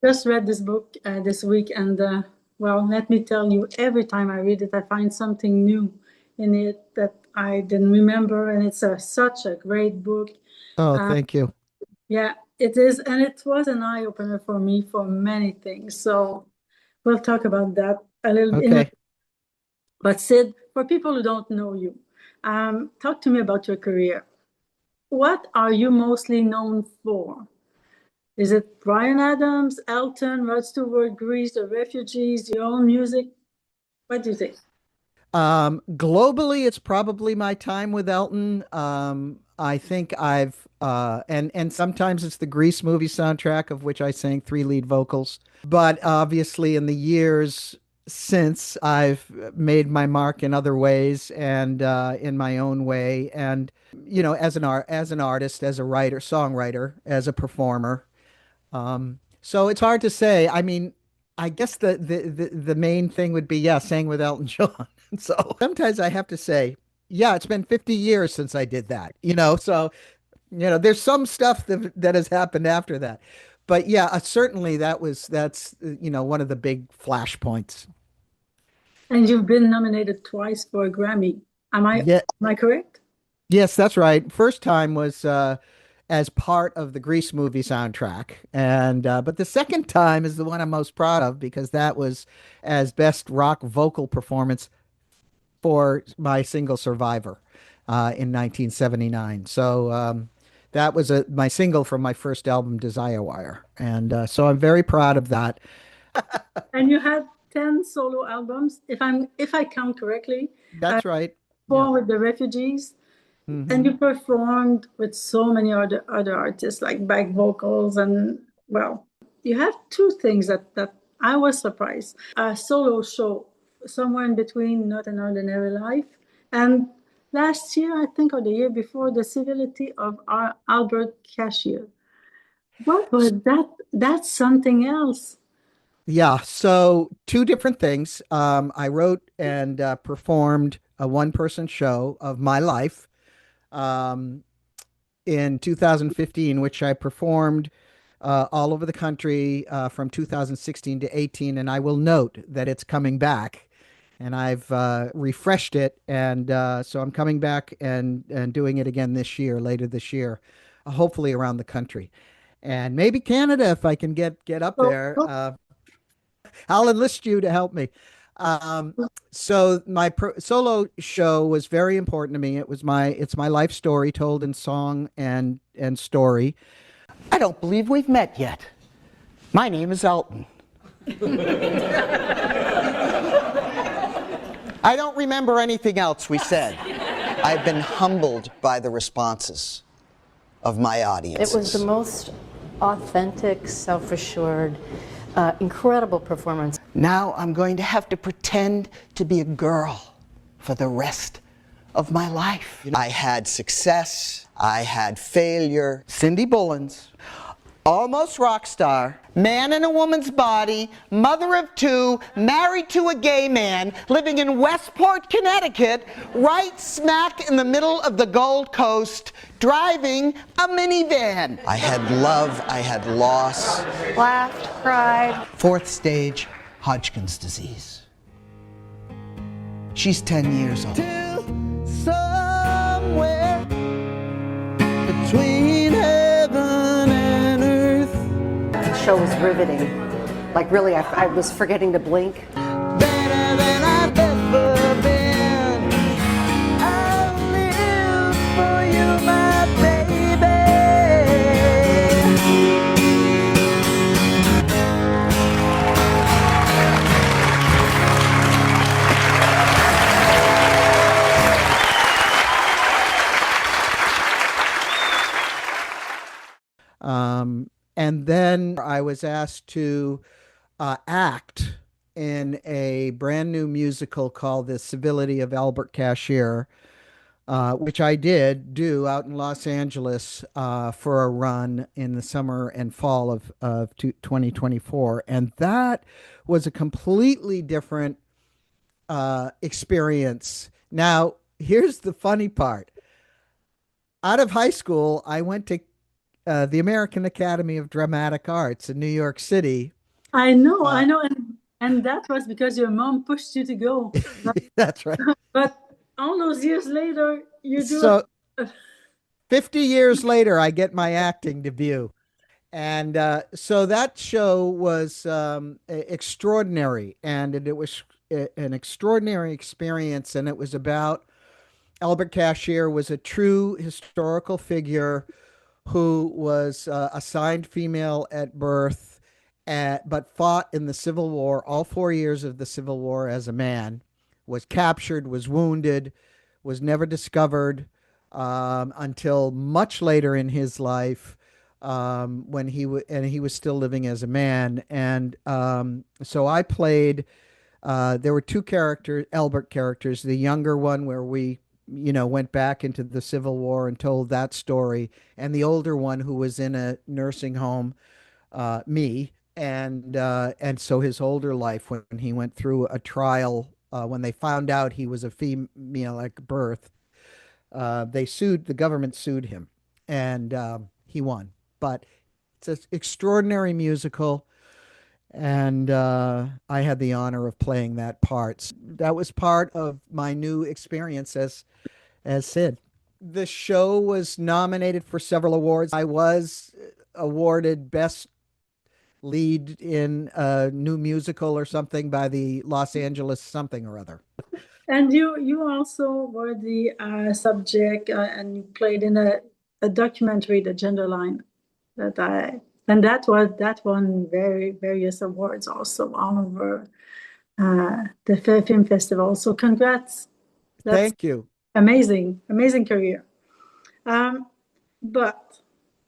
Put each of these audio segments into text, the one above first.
just read this book this week, and well, let me tell you, every time I read it, I find something new in it that I didn't remember, and it's such a great book. Oh, Uh, thank you. yeah, it is, and it was an eye opener for me for many things. So we'll talk about that a little bit. Okay. But Sid, for people who don't know you, talk to me about your career. What are you mostly known for? Is it Bryan Adams, Elton, Rod Stewart, Grease, The Refugees, your own music? What do you think? Globally, it's probably my time with Elton. I think and sometimes it's the Grease movie soundtrack of which I sang three lead vocals. But obviously, in the years since, I've made my mark in other ways and in my own way, and as an artist, as a writer, songwriter, as a performer. So it's hard to say. I mean, I guess the main thing would be, yeah, sang with Elton John. So sometimes I have to say, yeah, it's been 50 years since I did that, so there's some stuff that has happened after that. But yeah, certainly that's one of the big flashpoints. And you've been nominated twice for a Grammy. Am I Yeah, am I correct? yes, that's right. First time was as part of the Grease movie soundtrack, and but the second time is the one I'm most proud of because that was as best rock vocal performance for my single Survivor in 1979. So that was my single from my first album, Desire Wire. And so I'm very proud of that. And you had 10 solo albums, if I count correctly, uh, That's right. Yeah. four with the Refugees, and Hmm. you performed with so many other artists like back vocals, and well, you have two things that I was surprised. A solo show, somewhere in between Not an Ordinary Life, and last year, I think, or the year before, The Civility of our Albert Cashier. What was that? That's something else. Yeah. So two different things. I wrote and performed a one-person show of my life um, in 2015, which I performed all over the country from 2016 to 18. And I will note that it's coming back. And I've refreshed it, and so I'm coming back and doing it again this year, later this year, hopefully around the country, and maybe Canada if I can get up So, there. I'll enlist you to help me. Um, so my solo show was very important to me. It's my life story told in song and story. I don't believe we've met yet. My name is Elton. I don't remember anything else we said. I've been humbled by the responses of my audiences. It was the most authentic, self-assured, incredible performance. Now I'm going to have to pretend to be a girl for the rest of my life. I had success, I had failure. Cindy Bullens, almost rock star, man in a woman's body, mother of two, married to a gay man, living in Westport, Connecticut, right smack in the middle of the Gold Coast, driving a minivan. I had love, I had loss. Laughed, cried. Fourth stage Hodgkin's disease. She's 10 years old. Somewhere between heaven and earth. The show was riveting. Like really, I was forgetting to blink. Better than I've ever been. I'll live for you, my baby. And then I was asked to act in a brand new musical called The Civility of Albert Cashier, which I did do out in Los Angeles for a run in the summer and fall of 2024. And that was a completely different experience. Now, here's the funny part. Out of high school, I went to the American Academy of Dramatic Arts in New York City. I know, and that was because your mom pushed you to go. That's right. But all those years later, you do So it. 50 years later, I get my acting debut. And so that show was extraordinary, and it was an extraordinary experience. And it was about Albert Cashier was a true historical figure who was assigned female at birth, but fought in the Civil War, all 4 years of the Civil War as a man, was captured, was wounded, was never discovered until much later in his life when he was still living as a man. And so I played. There were two characters, Albert characters. The younger one, where we, went back into the Civil War and told that story, and the older one, who was in a nursing home, me, and so his older life when he went through a trial when they found out he was a female at birth. The government sued him, and he won. But it's an extraordinary musical, and I had the honor of playing that part. That was part of my new experience as Sid. The show was nominated for several awards. I was awarded Best Lead in a New Musical or something by the Los Angeles something or other. And you also were the subject, and you played in a documentary, The Gender Line, that won various awards also all over the film festival. So congrats. That's Thank you. amazing career. But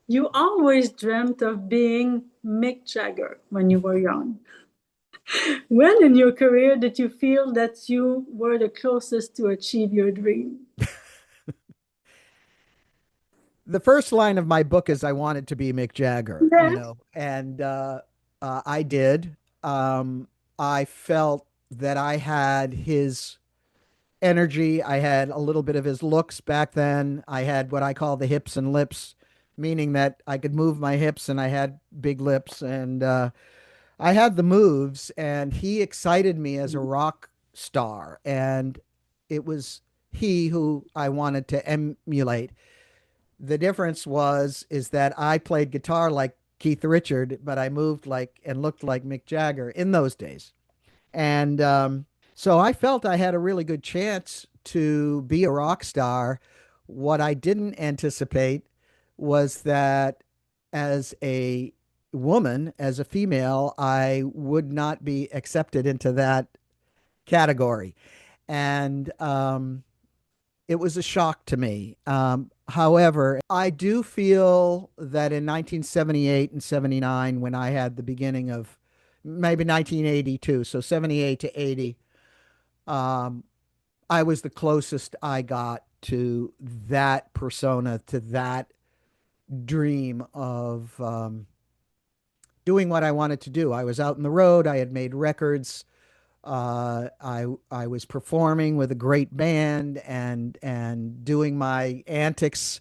you always dreamt of being Mick Jagger when you were young. When in your career did you feel that you were the closest to achieve your dream? The first line of my book is I wanted to be Mick Jagger, Yeah. and I did. I felt that I had his energy. I had a little bit of his looks back then. I had what I call the hips and lips, meaning that I could move my hips and I had big lips, and I had the moves, and he excited me as a rock star, and it was he who I wanted to emulate. The difference is that I played guitar like Keith Richard, but I moved like and looked like Mick Jagger in those days. And so I felt I had a really good chance to be a rock star. What I didn't anticipate was that as a woman, as a female, I would not be accepted into that category. And it was a shock to me. However, I do feel that in 1978 and 79, when I had the beginning of maybe 1982, so 78 to 80, um, I was the closest I got to that persona, to that dream of doing what I wanted to do. I was out in the road. I had made records. I was performing with a great band and doing my antics.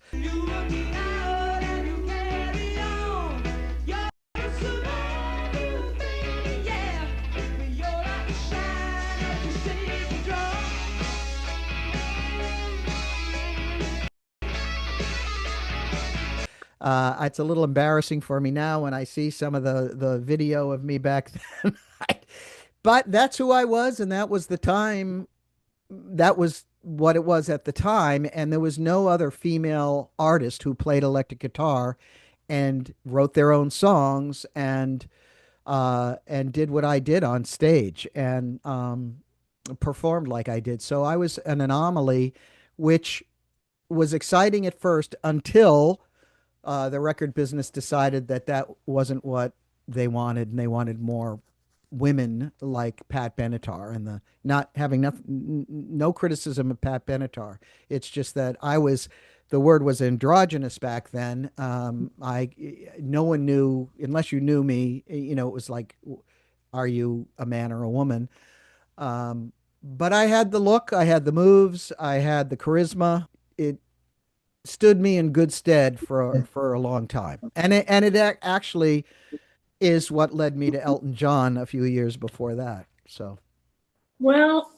It's a little embarrassing for me now when I see some of the video of me back then. But that's who I was, and that was the time. That was what it was at the time, and there was no other female artist who played electric guitar and wrote their own songs and did what I did on stage and performed like I did. So I was an anomaly, which was exciting at first until the record business decided that that wasn't what they wanted, and they wanted more women like Pat Benatar. And the not having no criticism of Pat Benatar. It's just that the word was androgynous back then. No one knew unless you knew me. It was like, are you a man or a woman? But I had the look, I had the moves, I had the charisma. It stood me in good stead for a long time. And it actually is what led me to Elton John a few years before that. So Well,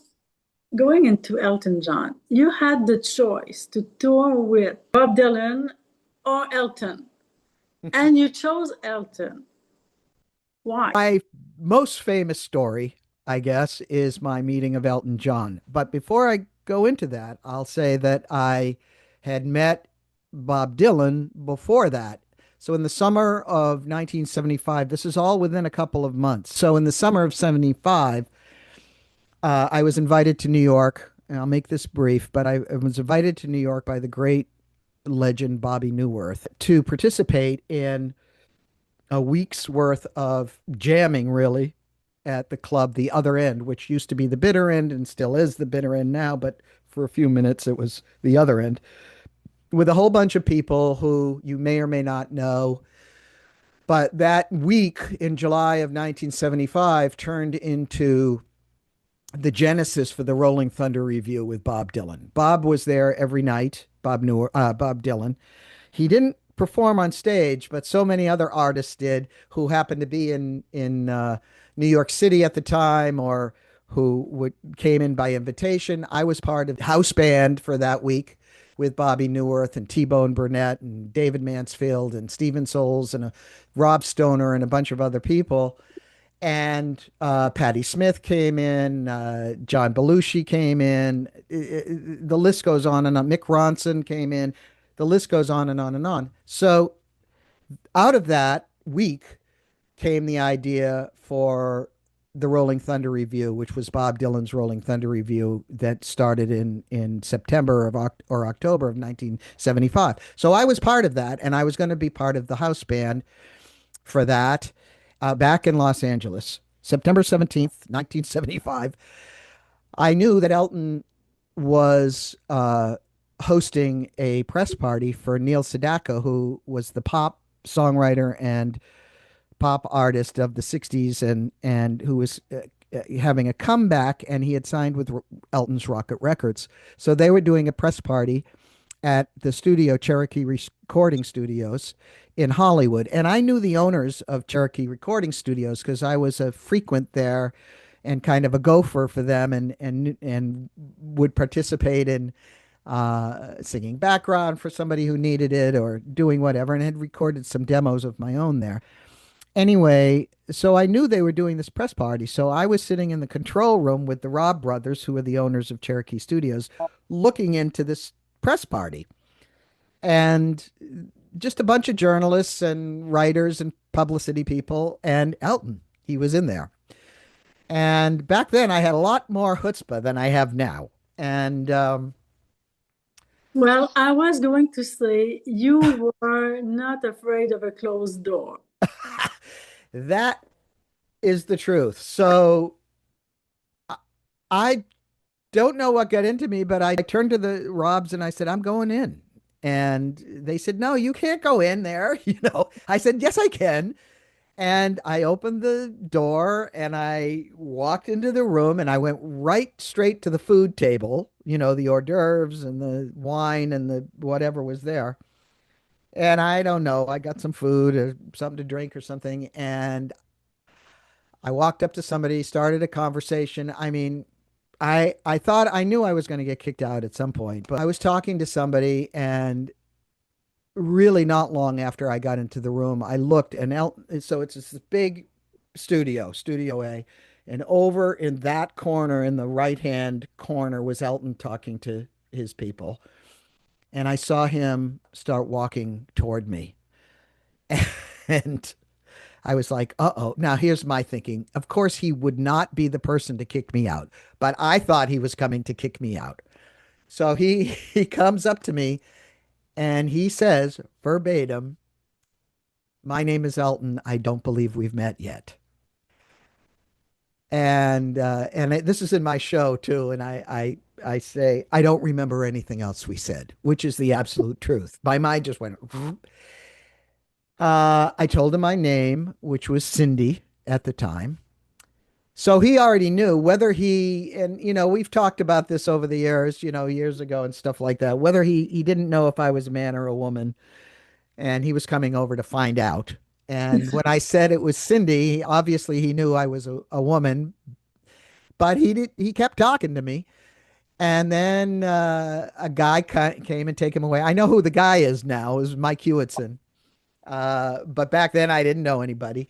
going into Elton John, you had the choice to tour with Bob Dylan or Elton, and you chose Elton. Why? my most famous story, I guess, is my meeting of Elton John. But before I go into that, I'll say that I had met Bob Dylan before that. So in the summer of 1975, this is all within a couple of months. So in the summer of 75, I was invited to New York. And I'll make this brief, but I was invited to New York by the great legend Bobby Newworth to participate in a week's worth of jamming, really, at the club, the other end, which used to be the bitter end and still is the bitter end now, but for a few minutes it was the other end, with a whole bunch of people who you may or may not know. But that week in July of 1975 turned into the genesis for the Rolling Thunder Review with Bob Dylan. Bob was there every night, Bob Dylan. He didn't perform on stage, but so many other artists did who happened to be in New York City at the time, or who came in by invitation. I was part of the house band for that week with Bobby Newworth and T-Bone Burnett and David Mansfield and Stephen Souls and Rob Stoner and a bunch of other people. And Patti Smith came in, John Belushi came in. The list goes on and on. Mick Ronson came in. The list goes on and on and on. So out of that week came the idea for the Rolling Thunder Review, which was Bob Dylan's Rolling Thunder Review that started in September or October of 1975. So I was part of that, and I was going to be part of the house band for that back in Los Angeles, September 17th, 1975. I knew that Elton was hosting a press party for Neil Sedaka, who was the pop songwriter and pop artist of the 60s, and who was having a comeback, and he had signed with Elton's Rocket Records. So they were doing a press party at the studio, Cherokee Recording Studios in Hollywood. And I knew the owners of Cherokee Recording Studios because I was a frequent there and kind of a gopher for them, and would participate in singing background for somebody who needed it or doing whatever, and had recorded some demos of my own there. Anyway, so I knew they were doing this press party. So I was sitting in the control room with the Robb brothers, who are the owners of Cherokee Studios, looking into this press party. And just a bunch of journalists and writers and publicity people, and Elton. He was in there. And back then I had a lot more chutzpah than I have now. And Well, I was going to say you were not afraid of a closed door. that is the truth. So I don't know what got into me, but I turned to the Robs and I said, I'm going in. And they said, no, you can't go in there. I said, yes, I can. And I opened the door and I walked into the room and I went right straight to the food table, the hors d'oeuvres and the wine and the whatever was there. And I don't know, I got some food or something to drink or something. And I walked up to somebody, started a conversation. I mean, I thought I knew I was going to get kicked out at some point, but I was talking to somebody, and really not long after I got into the room, I looked, and so it's this big studio A, and over in that corner, in the right-hand corner, was Elton talking to his people. And I saw him start walking toward me. And I was like, uh-oh. Now, here's my thinking. Of course, he would not be the person to kick me out, but I thought he was coming to kick me out. So he comes up to me and he says verbatim, my name is Elton. I don't believe we've met yet. And this is in my show too. And I say, I don't remember anything else we said, which is the absolute truth. My mind just went. I told him my name, which was Cindy at the time. So he already knew whether he, and we've talked about this over the years, years ago and stuff like that, whether he didn't know if I was a man or a woman, and he was coming over to find out. And when I said it was Cindy, obviously he knew I was a woman, but he kept talking to me. And then a guy came and take him away. I know who the guy is now. It was Mike Hewitson. But back then I didn't know anybody.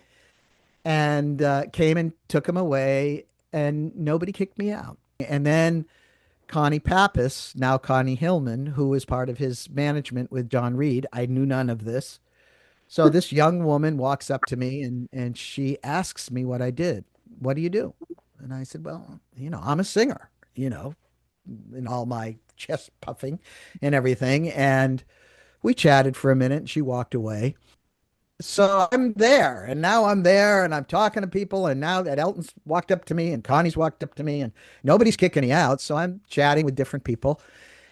And came and took him away, and nobody kicked me out. And then Connie Pappas, now Connie Hillman, who was part of his management with John Reed. I knew none of this. So this young woman walks up to me and she asks me what I did. What do you do? And I said, well, I'm a singer, in all my chest puffing and everything. And we chatted for a minute and she walked away. So I'm there, and now I'm there, and I'm talking to people, and now that Elton's walked up to me and Connie's walked up to me, and nobody's kicking me out, so I'm chatting with different people.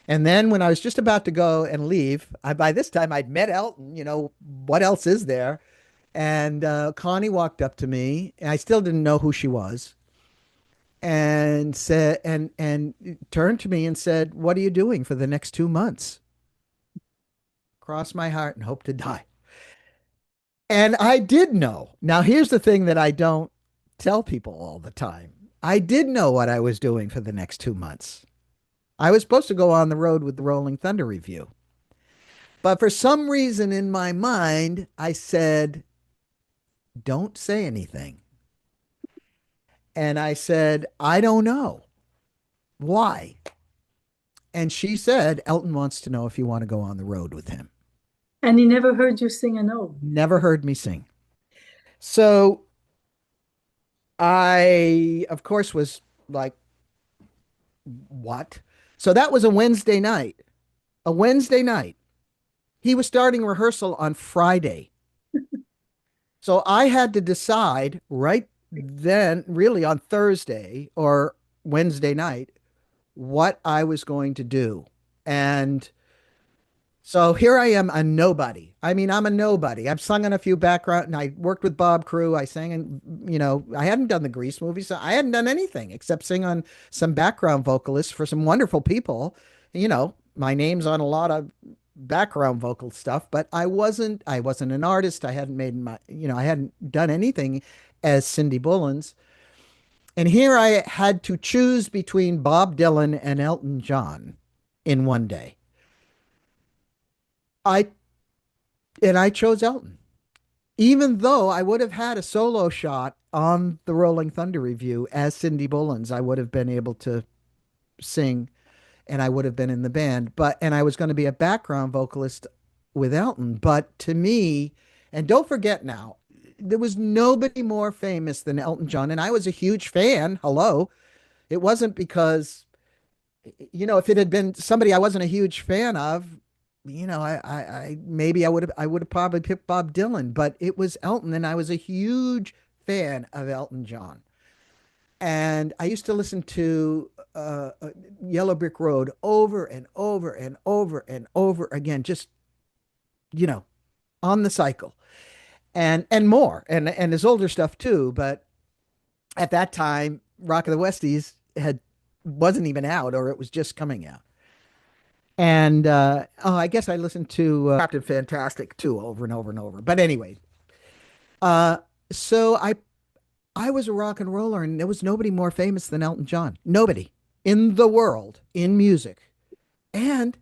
And then when I was just about to go and leave, by this time I'd met Elton, what else is there? And Connie walked up to me, and I still didn't know who she was, and said, and turned to me and said, "What are you doing for the next 2 months?" Cross my heart and hope to die. And I did know. Now, here's the thing that I don't tell people all the time. I did know what I was doing for the next 2 months. I was supposed to go on the road with the Rolling Thunder Review. But for some reason in my mind, I said, don't say anything. And I said, I don't know. Why? And she said, Elton wants to know if you want to go on the road with him. And he never heard you sing a note. Never heard me sing. So I, of course, was like, what? So that was a Wednesday night. A Wednesday night. He was starting rehearsal on Friday. So I had to decide right then, really on Thursday or Wednesday night, what I was going to do. And so here I am, a nobody. I mean, I'm a nobody. I've sung in a few background, and I worked with Bob Crew. I sang in, I hadn't done the Grease movies. So I hadn't done anything except sing on some background vocalists for some wonderful people. My name's on a lot of background vocal stuff, but I wasn't an artist. I hadn't made I hadn't done anything as Cindy Bullens. And here I had to choose between Bob Dylan and Elton John in one day. I chose Elton, even though I would have had a solo shot on the Rolling Thunder Review as Cindy Bullens. I would have been able to sing, and I would have been in the band. And I was going to be a background vocalist with Elton. But to me, and don't forget now, there was nobody more famous than Elton John, and I was a huge fan. Hello, it wasn't because, if it had been somebody I wasn't a huge fan of. I maybe I would have probably picked Bob Dylan, but it was Elton, and I was a huge fan of Elton John. And I used to listen to Yellow Brick Road over and over and over and over again, just on the cycle, and more, and his older stuff too. But at that time, Rock of the Westies wasn't even out, or it was just coming out. And I guess I listened to Captain Fantastic too over and over and over. But anyway, so I was a rock and roller, and there was nobody more famous than Elton John. Nobody in the world in music. And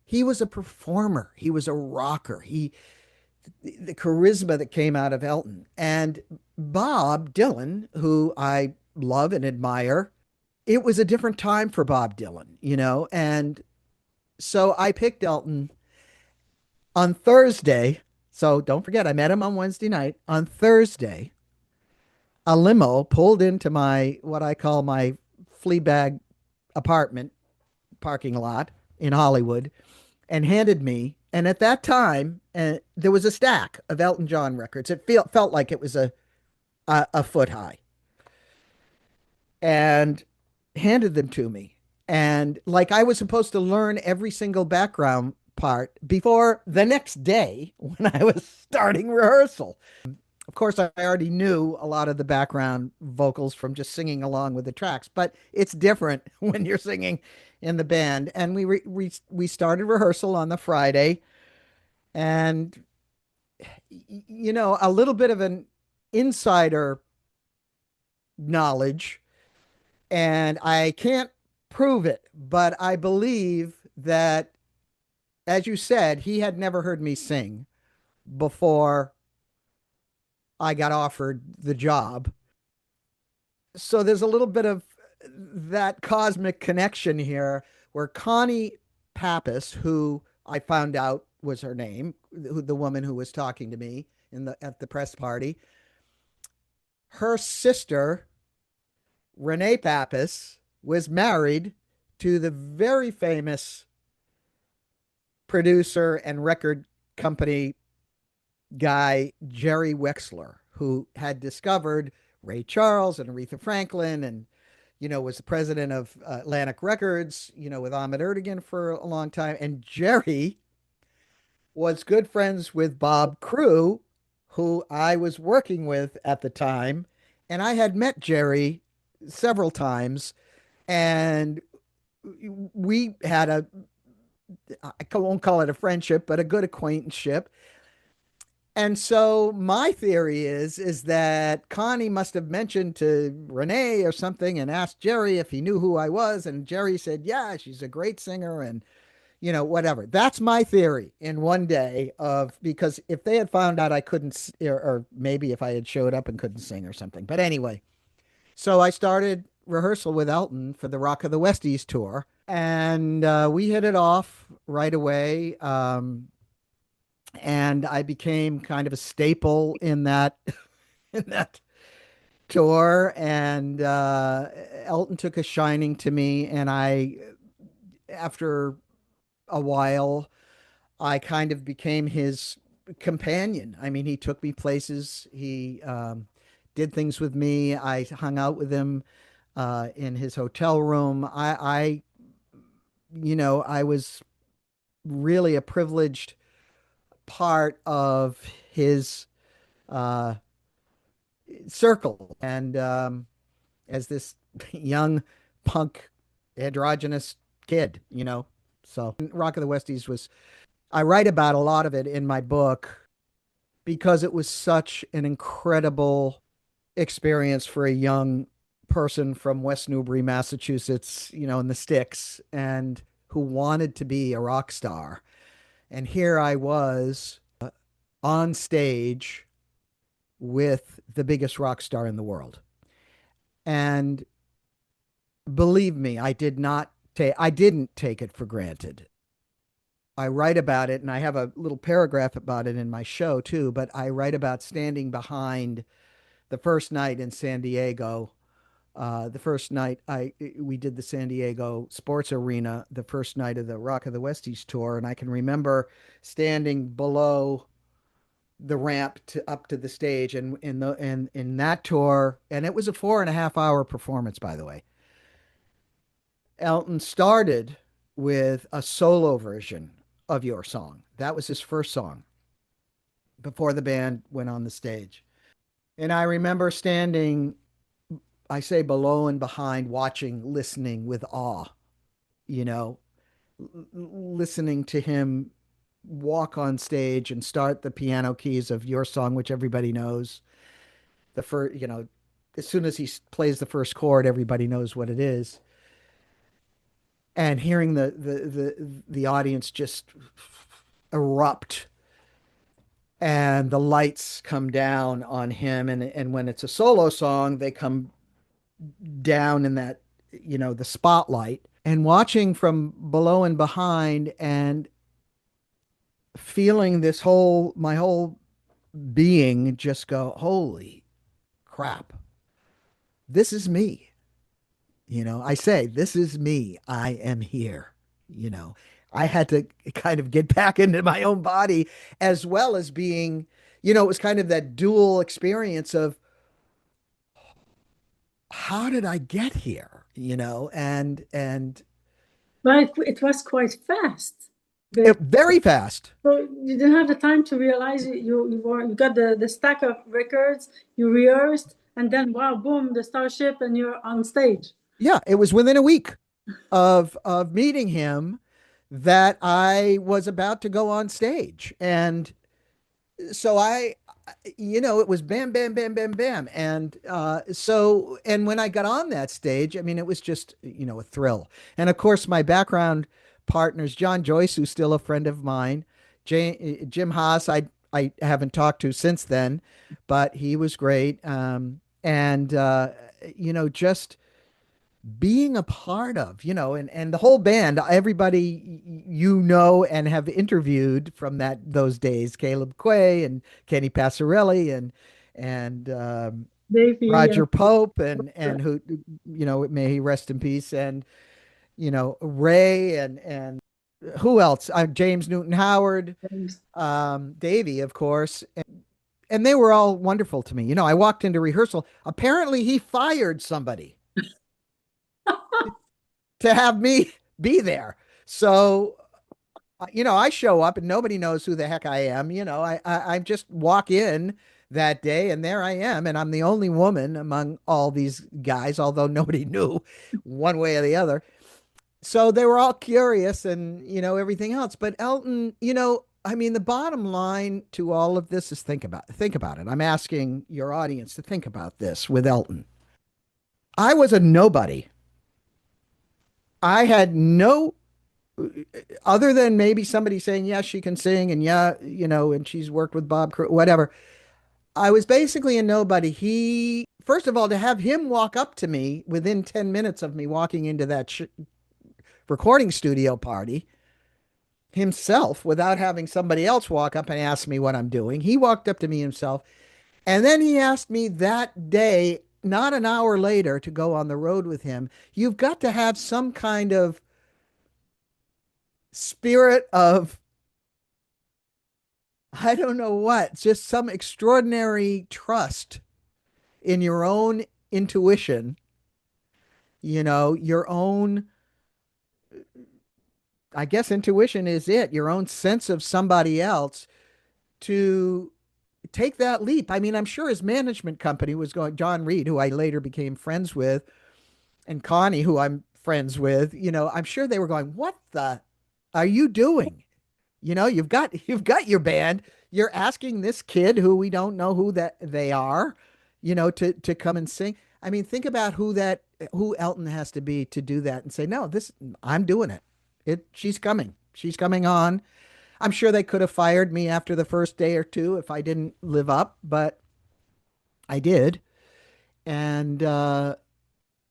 he was a performer. He was a rocker. The charisma that came out of Elton. And Bob Dylan, who I love and admire, it was a different time for Bob Dylan, and so I picked Elton on Thursday. So don't forget, I met him on Wednesday night. On Thursday, a limo pulled into what I call my flea bag apartment parking lot in Hollywood and handed me. And at that time, there was a stack of Elton John records. It felt like it was a foot high. And handed them to me. And like I was supposed to learn every single background part before the next day when I was starting rehearsal. Of course, I already knew a lot of the background vocals from just singing along with the tracks, but it's different when you're singing in the band. And we started rehearsal on the Friday, and a little bit of an insider knowledge, and I can't prove it, but I believe that, as you said, he had never heard me sing before I got offered the job. So there's a little bit of that cosmic connection here where Connie Pappas, who I found out was her name, the woman who was talking to me at the press party, her sister, Renee Pappas, was married to the very famous producer and record company guy, Jerry Wexler, who had discovered Ray Charles and Aretha Franklin and, was the president of Atlantic Records, with Ahmet Ertegun for a long time. And Jerry was good friends with Bob Crew, who I was working with at the time. And I had met Jerry several times, and we had I won't call it a friendship, but a good acquaintanceship. And so my theory is that Connie must have mentioned to Renee or something and asked Jerry if he knew who I was, and Jerry said, "Yeah, she's a great singer," and whatever. That's my theory in one day because if they had found out I couldn't, or maybe if I had showed up and couldn't sing or something. But anyway, so I started rehearsal with Elton for the Rock of the Westies tour, and we hit it off right away. And I became kind of a staple in that in that tour. And Elton took a shining to me, and after a while, I kind of became his companion. I mean, he took me places. He did things with me. I hung out with him in his hotel room. I was really a privileged part of his uh, circle. And as this young punk androgynous kid, so Rock of the Westies I write about a lot of it in my book because it was such an incredible experience for a young person from West Newbury, Massachusetts, in the sticks, and who wanted to be a rock star. And here I was on stage with the biggest rock star in the world. And believe me, I didn't take it for granted. I write about it, and I have a little paragraph about it in my show too, but I write about standing behind the first night in San Diego. The first night we did the San Diego Sports Arena, the first night of the Rock of the Westies tour, and I can remember standing below the ramp up to the stage, and in that tour, and it was a 4.5 hour performance, by the way. Elton started with a solo version of Your Song. That was his first song before the band went on the stage. And I remember standing, I say below and behind, watching, listening with awe, you know, listening to him walk on stage and start the piano keys of Your Song, which everybody knows. The first, as soon as he plays the first chord, everybody knows what it is. And hearing the audience just erupt, and the lights come down on him, and when it's a solo song, they come down in that, the spotlight, and watching from below and behind, and feeling my whole being just go, holy crap, this is me. I say, this is me. I am here. I had to kind of get back into my own body, as well as being, it was kind of that dual experience of, how did I get here? And But it was quite fast. Very fast. So you didn't have the time to realize you got the stack of records, you rehearsed, and then wow, boom, the starship, and you're on stage. Yeah, it was within a week of meeting him that I was about to go on stage. And so it was bam, bam, bam, bam, bam. And when I got on that stage, I mean, it was just, a thrill. And of course, my background partners, John Joyce, who's still a friend of mine, Jim Haas, I haven't talked to since then, but he was great. Just being a part of, and the whole band, everybody and have interviewed from those days, Caleb Quay and Kenny Passarelli and Davey Roger Pope and who, may he rest in peace, and Ray and who else? James Newton Howard, and Davey, of course. And they were all wonderful to me. I walked into rehearsal. Apparently, he fired somebody to have me be there. So, I show up and nobody knows who the heck I am. I just walk in that day and there I am. And I'm the only woman among all these guys, although nobody knew one way or the other. So they were all curious and, everything else. But Elton, I mean, the bottom line to all of this is think about it. I'm asking your audience to think about this with Elton. I was a nobody. I had no, other than maybe somebody saying, yeah, she can sing, and yeah, and she's worked with Bob, whatever. I was basically a nobody. First of all, to have him walk up to me within 10 minutes of me walking into that recording studio party himself without having somebody else walk up and ask me what I'm doing. He walked up to me himself. And then he asked me that day, not an hour later, to go on the road with him. You've got to have some kind of spirit of, I don't know what, just some extraordinary trust in your own intuition, your own, I guess intuition is it, your own sense of somebody else to take that leap. I mean, I'm sure his management company was going, John Reed, who I later became friends with, and Connie, who I'm friends with, I'm sure they were going, what the are you doing? You've got your band. You're asking this kid who we don't know who that they are, to come and sing. I mean, think about who Elton has to be to do that and say, no, I'm doing it. She's coming. She's coming on. I'm sure they could have fired me after the first day or two if I didn't live up, but I did. And the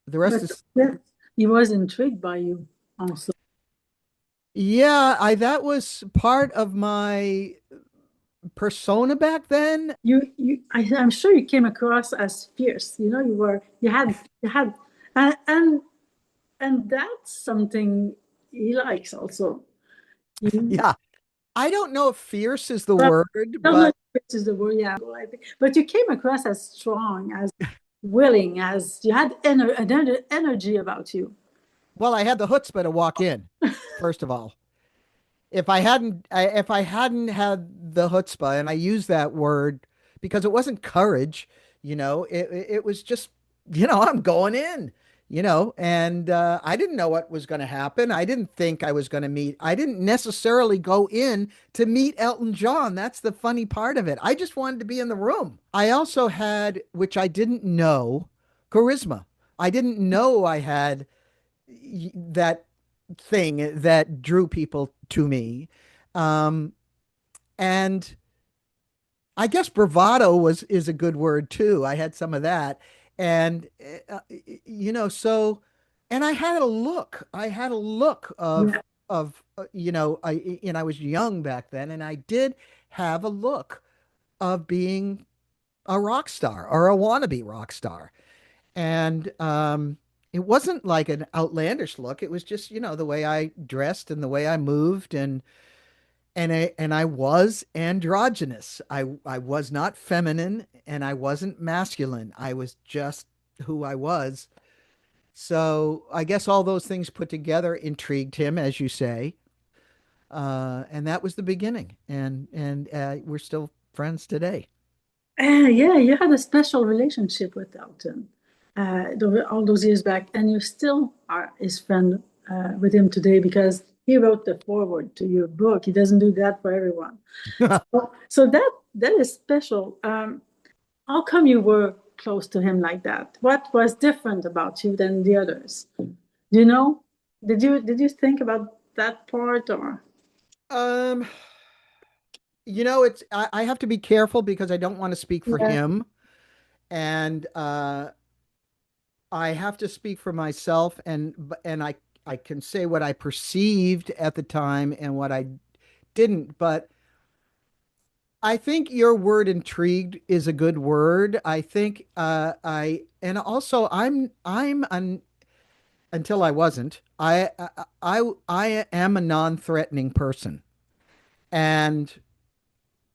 rest is, yeah, he was intrigued by you also. yeah, that was part of my persona back then. I'm sure you came across as fierce. You had, and that's something he likes also. Yeah. I don't know if fierce is the Well, word, I don't know but if fierce is the word, yeah. I think. But you came across as strong, as willing, as you had energy about you. well, I had the chutzpah to walk in, first of all. If I hadn't had the chutzpah, and I use that word because it wasn't courage, it was just, I'm going in, and I didn't know what was going to happen. I didn't think I didn't necessarily go in to meet Elton John. That's the funny part of it. I just wanted to be in the room. I also had, which I didn't know, charisma. I didn't know I had that thing that drew people to me. Um, and I guess bravado is a good word too. I had some of that. And, so, and I had a look. I had a look Yeah. I was young back then, and I did have a look of being a rock star or a wannabe rock star. And it wasn't like an outlandish look. It was just, the way I dressed and the way I moved, and I was androgynous. I was not feminine and I wasn't masculine. I was just who I was. So I guess all those things put together intrigued him, as you say. And that was the beginning. And we're still friends today. Yeah, you had a special relationship with Elton all those years back, and you still are his friend with him today because he wrote the foreword to your book. He doesn't do that for everyone. So that is special. How come you were close to him like that? What was different about you than the others? Do you know? Did you think about that part or? Um, I have to be careful because I don't want to speak for Yeah, him, and I have to speak for myself, and I can say what I perceived at the time and what I didn't, but I think your word intrigued is a good word. I think I and also I'm an until I wasn't. I am a non-threatening person. And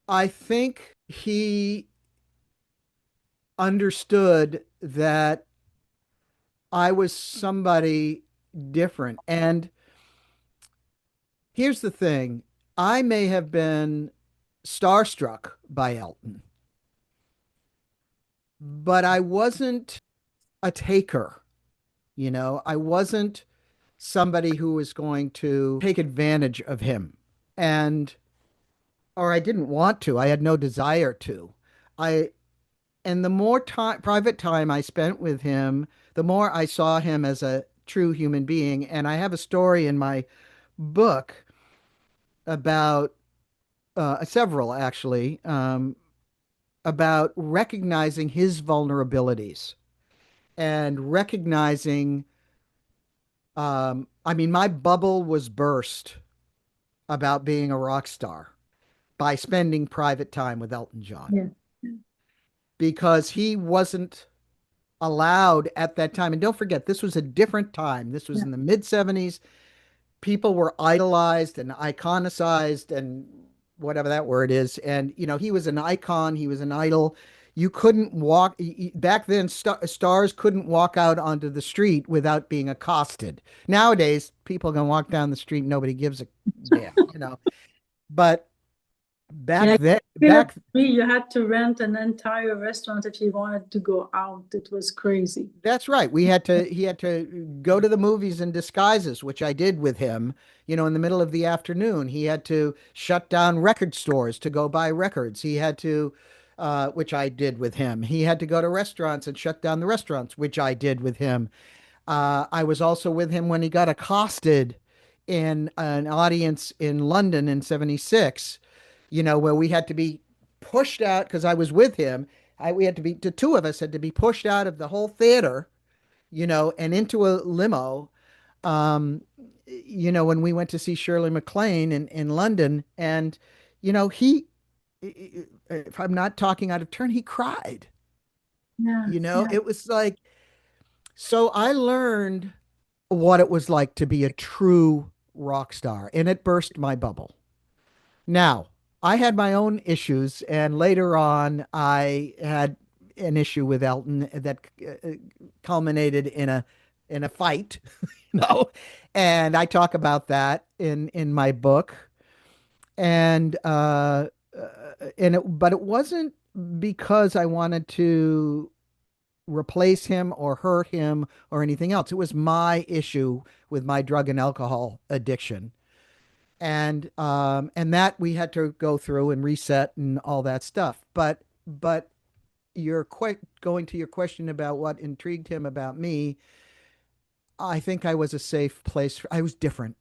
I think he understood that I was somebody different. And here's the thing, I may have been starstruck by Elton, but I wasn't a taker. I wasn't somebody who was going to take advantage of him. And, or I didn't want to, I had no desire to. I, and the more time, private time I spent with him, the more I saw him as a true human being. And I have a story in my book about several actually, about recognizing his vulnerabilities and recognizing. I mean, my bubble was burst about being a rock star by spending private time with Elton John yeah, because he wasn't allowed at that time. And don't forget, this was a different time. This was yeah. in the mid 70s. People were idolized and iconicized and whatever that word is. And, he was an icon, he was an idol. You couldn't walk back then, stars couldn't walk out onto the street without being accosted. Nowadays, people can walk down the street, nobody gives a damn. But back Yeah, then, Philip, back you had to rent an entire restaurant if you wanted to go out. It was crazy. That's right. He had to go to the movies in disguises, which I did with him, in the middle of the afternoon. He had to shut down record stores to go buy records. He had to, which I did with him. He had to go to restaurants and shut down the restaurants, which I did with him. I was also with him when he got accosted in an audience in London in 76, where we had to be pushed out because I was with him. We had to be, the two of us had to be pushed out of the whole theater, and into a limo. When we went to see Shirley MacLaine in London, and, he, if I'm not talking out of turn, he cried. Yeah, yeah, It was like, so I learned what it was like to be a true rock star, and it burst my bubble. Now, I had my own issues, and later on, I had an issue with Elton that culminated in a fight, you know, and I talk about that in my book, and but it wasn't because I wanted to replace him or hurt him or anything else. It was my issue with my drug and alcohol addiction. And that we had to go through and reset and all that stuff. But you're quite going to your question about what intrigued him about me. I think I was a safe place. I was different.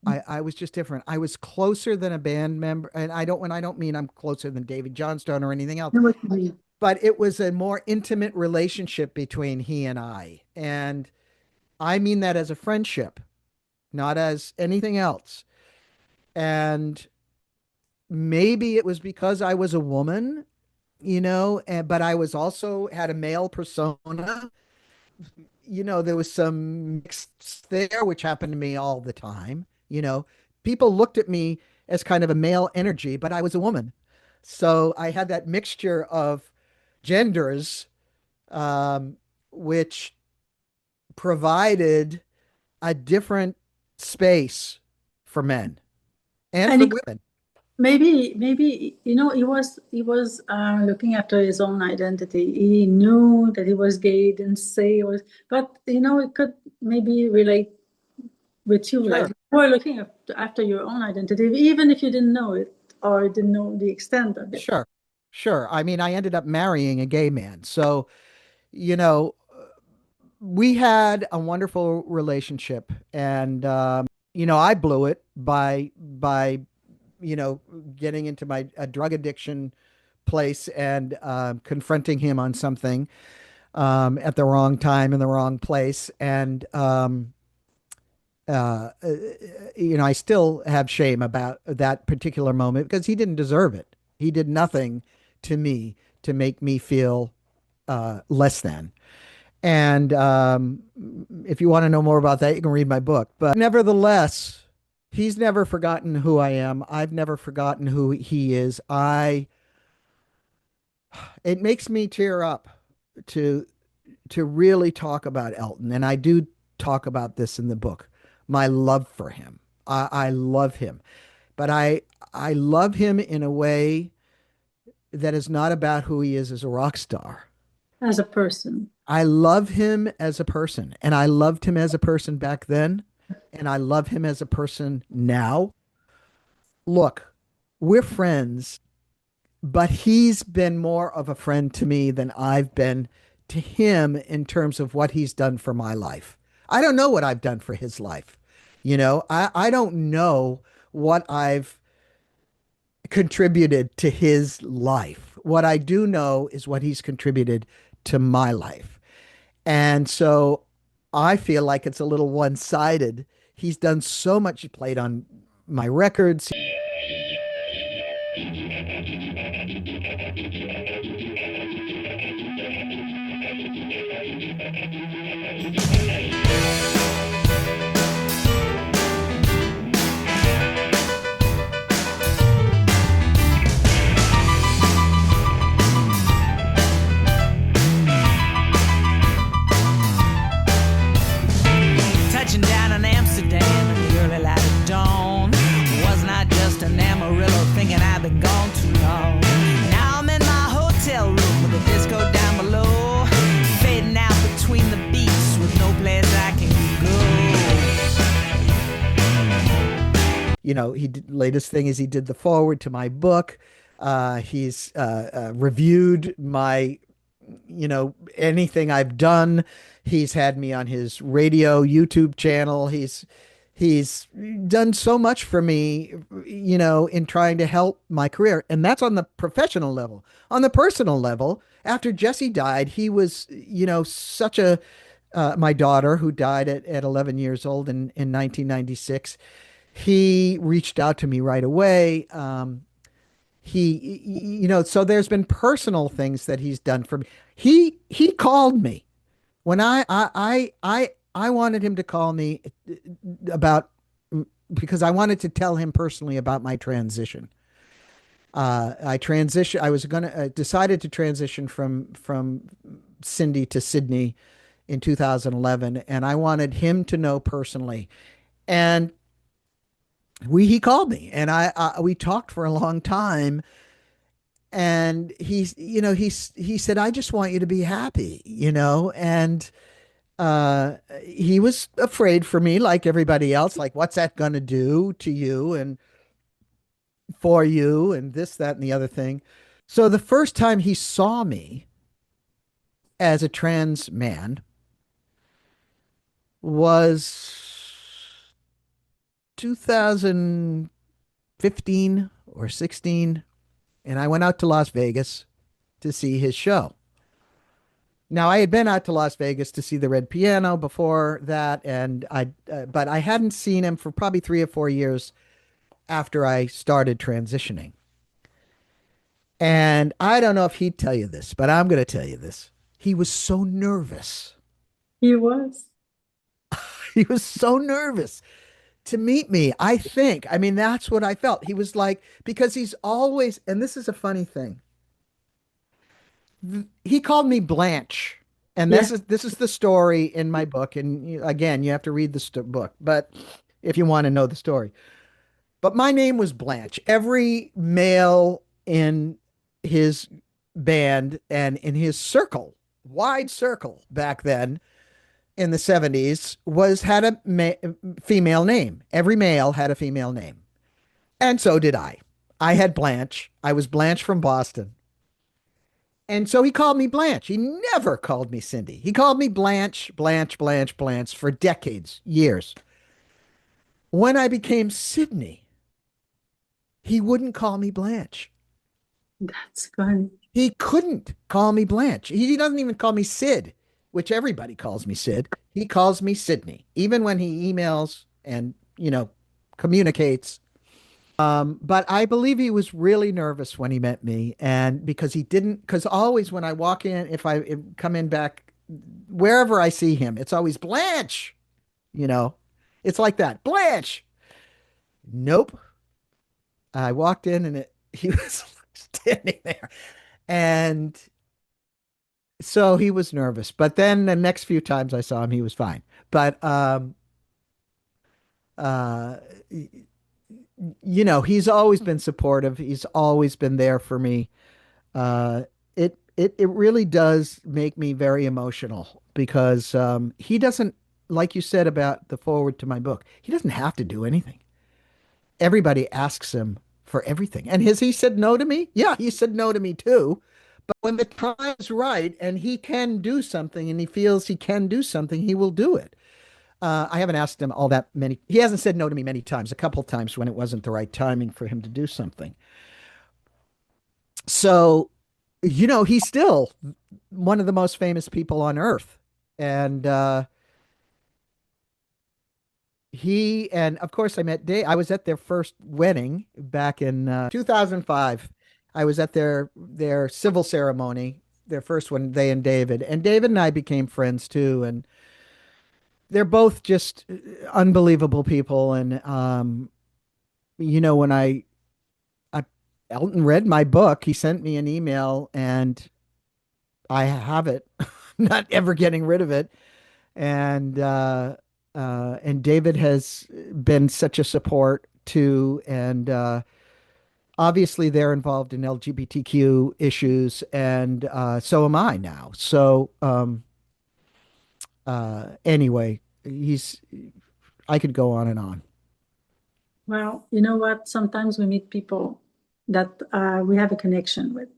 I was just different. I was closer than a band member. And I don't mean I'm closer than David Johnstone or anything else, I know what you mean. but it was a more intimate relationship between he and I. And I mean that as a friendship, not as anything else. And maybe it was because I was a woman, but I was also had a male persona. There was some mixed there, which happened to me all the time. People looked at me as kind of a male energy, but I was a woman. So I had that mixture of genders, um, which provided a different space for men. and And for he, women. maybe he was looking after his own identity. He knew that he was gay, didn't say it was, but it could maybe relate with you, like Sure. you were looking after your own identity, even if you didn't know it or didn't know the extent of it. Sure. Sure. I mean, I ended up marrying a gay man. So, you know, we had a wonderful relationship, and I blew it by getting into my a drug addiction place and confronting him on something at the wrong time in the wrong place. And uh, uh, I still have shame about that particular moment because he didn't deserve it. He did nothing to me to make me feel less than. And if you want to know more about that, you can read my book. But nevertheless, he's never forgotten who I am. I've never forgotten who he is. It makes me tear up to really talk about Elton, and I do talk about this in the book. My love for him. I love him, but I love him in a way that is not about who he is as a rock star. As a person. I love him as a person, and I loved him as a person back then, and I love him as a person now. Look, we're friends, but he's been more of a friend to me than I've been to him in terms of what he's done for my life. I don't know what I've done for his life. I don't know what I've contributed to his life. What I do know is what he's contributed to my life. And so I feel like it's a little one-sided. He's done so much. He played on my records. Touching down in Amsterdam in the early light of dawn. Wasn't I just an Amarillo thinking I'd been gone too long? Now I'm in my hotel room with a disco down below, fading out between the beats with no place I can Latest thing is he did the forward to my book. He's reviewed my anything I've done. He's had me on his radio YouTube channel. He's done so much for me, in trying to help my career. And that's on the professional level. On the personal level, after Jesse died, he was, such a my daughter, who died at 11 years old in 1996. He reached out to me right away. So there's been personal things that he's done for me. He called me when I wanted him to call me about, because I wanted to tell him personally about my transition. I was gonna decided to transition from Cindy to Cidny in 2011, and I wanted him to know personally. And he called me, and we talked for a long time. And he said, I just want you to be happy, and he was afraid for me, like everybody else, like, what's that going to do to you and for you and this, that, and the other thing. So the first time he saw me as a trans man was 2015 or 16. And I went out to Las Vegas to see his show. Now, I had been out to Las Vegas to see the Red Piano before that, and but I hadn't seen him for probably 3 or 4 years after I started transitioning. And I don't know if he'd tell you this, but I'm going to tell you this. He was so nervous. He was. He was so nervous to meet me. I mean, that's what I felt. He was like, because he's always, and this is a funny thing. He called me Blanche. And this is the story in my book. And again, you have to read the book, but if you want to know the story. But my name was Blanche. Every male in his band and in his circle, wide circle back then in the 70s, had a female name. Every male had a female name. And so did I. I had Blanche. I was Blanche from Boston. And so he called me Blanche. He never called me Cindy. He called me Blanche, Blanche, Blanche, Blanche for decades, years. When I became Cidny, he wouldn't call me Blanche. That's funny. He couldn't call me Blanche. He doesn't even call me Sid, which everybody calls me Sid. He calls me Cidny, even when he emails and, communicates. But I believe he was really nervous when he met me. And because always when I walk in, if I come in back, wherever I see him, it's always Blanche, it's like that. Blanche. Nope. I walked in and he was standing there. And so he was nervous. But then the next few times I saw him, he was fine. But, he's always been supportive. He's always been there for me. It really does make me very emotional because he doesn't, like you said about the forward to my book, he doesn't have to do anything. Everybody asks him for everything. And has he said no to me? Yeah, he said no to me too. But when the time is right and he can do something and he feels he can do something, he will do it. I haven't asked him all that many. He hasn't said no to me many times, a couple of times when it wasn't the right timing for him to do something. So, he's still one of the most famous people on earth. And and of course I met Dave. I was at their first wedding back in 2005. I was at their civil ceremony, their first one, they and David. And David and I became friends too. And they're both just unbelievable people. And, when Elton read my book, he sent me an email and I have it, not ever getting rid of it. And David has been such a support too. And, obviously they're involved in LGBTQ issues and, so am I now. So, anyway, I could go on and on. Well, you know what? Sometimes we meet people that we have a connection with.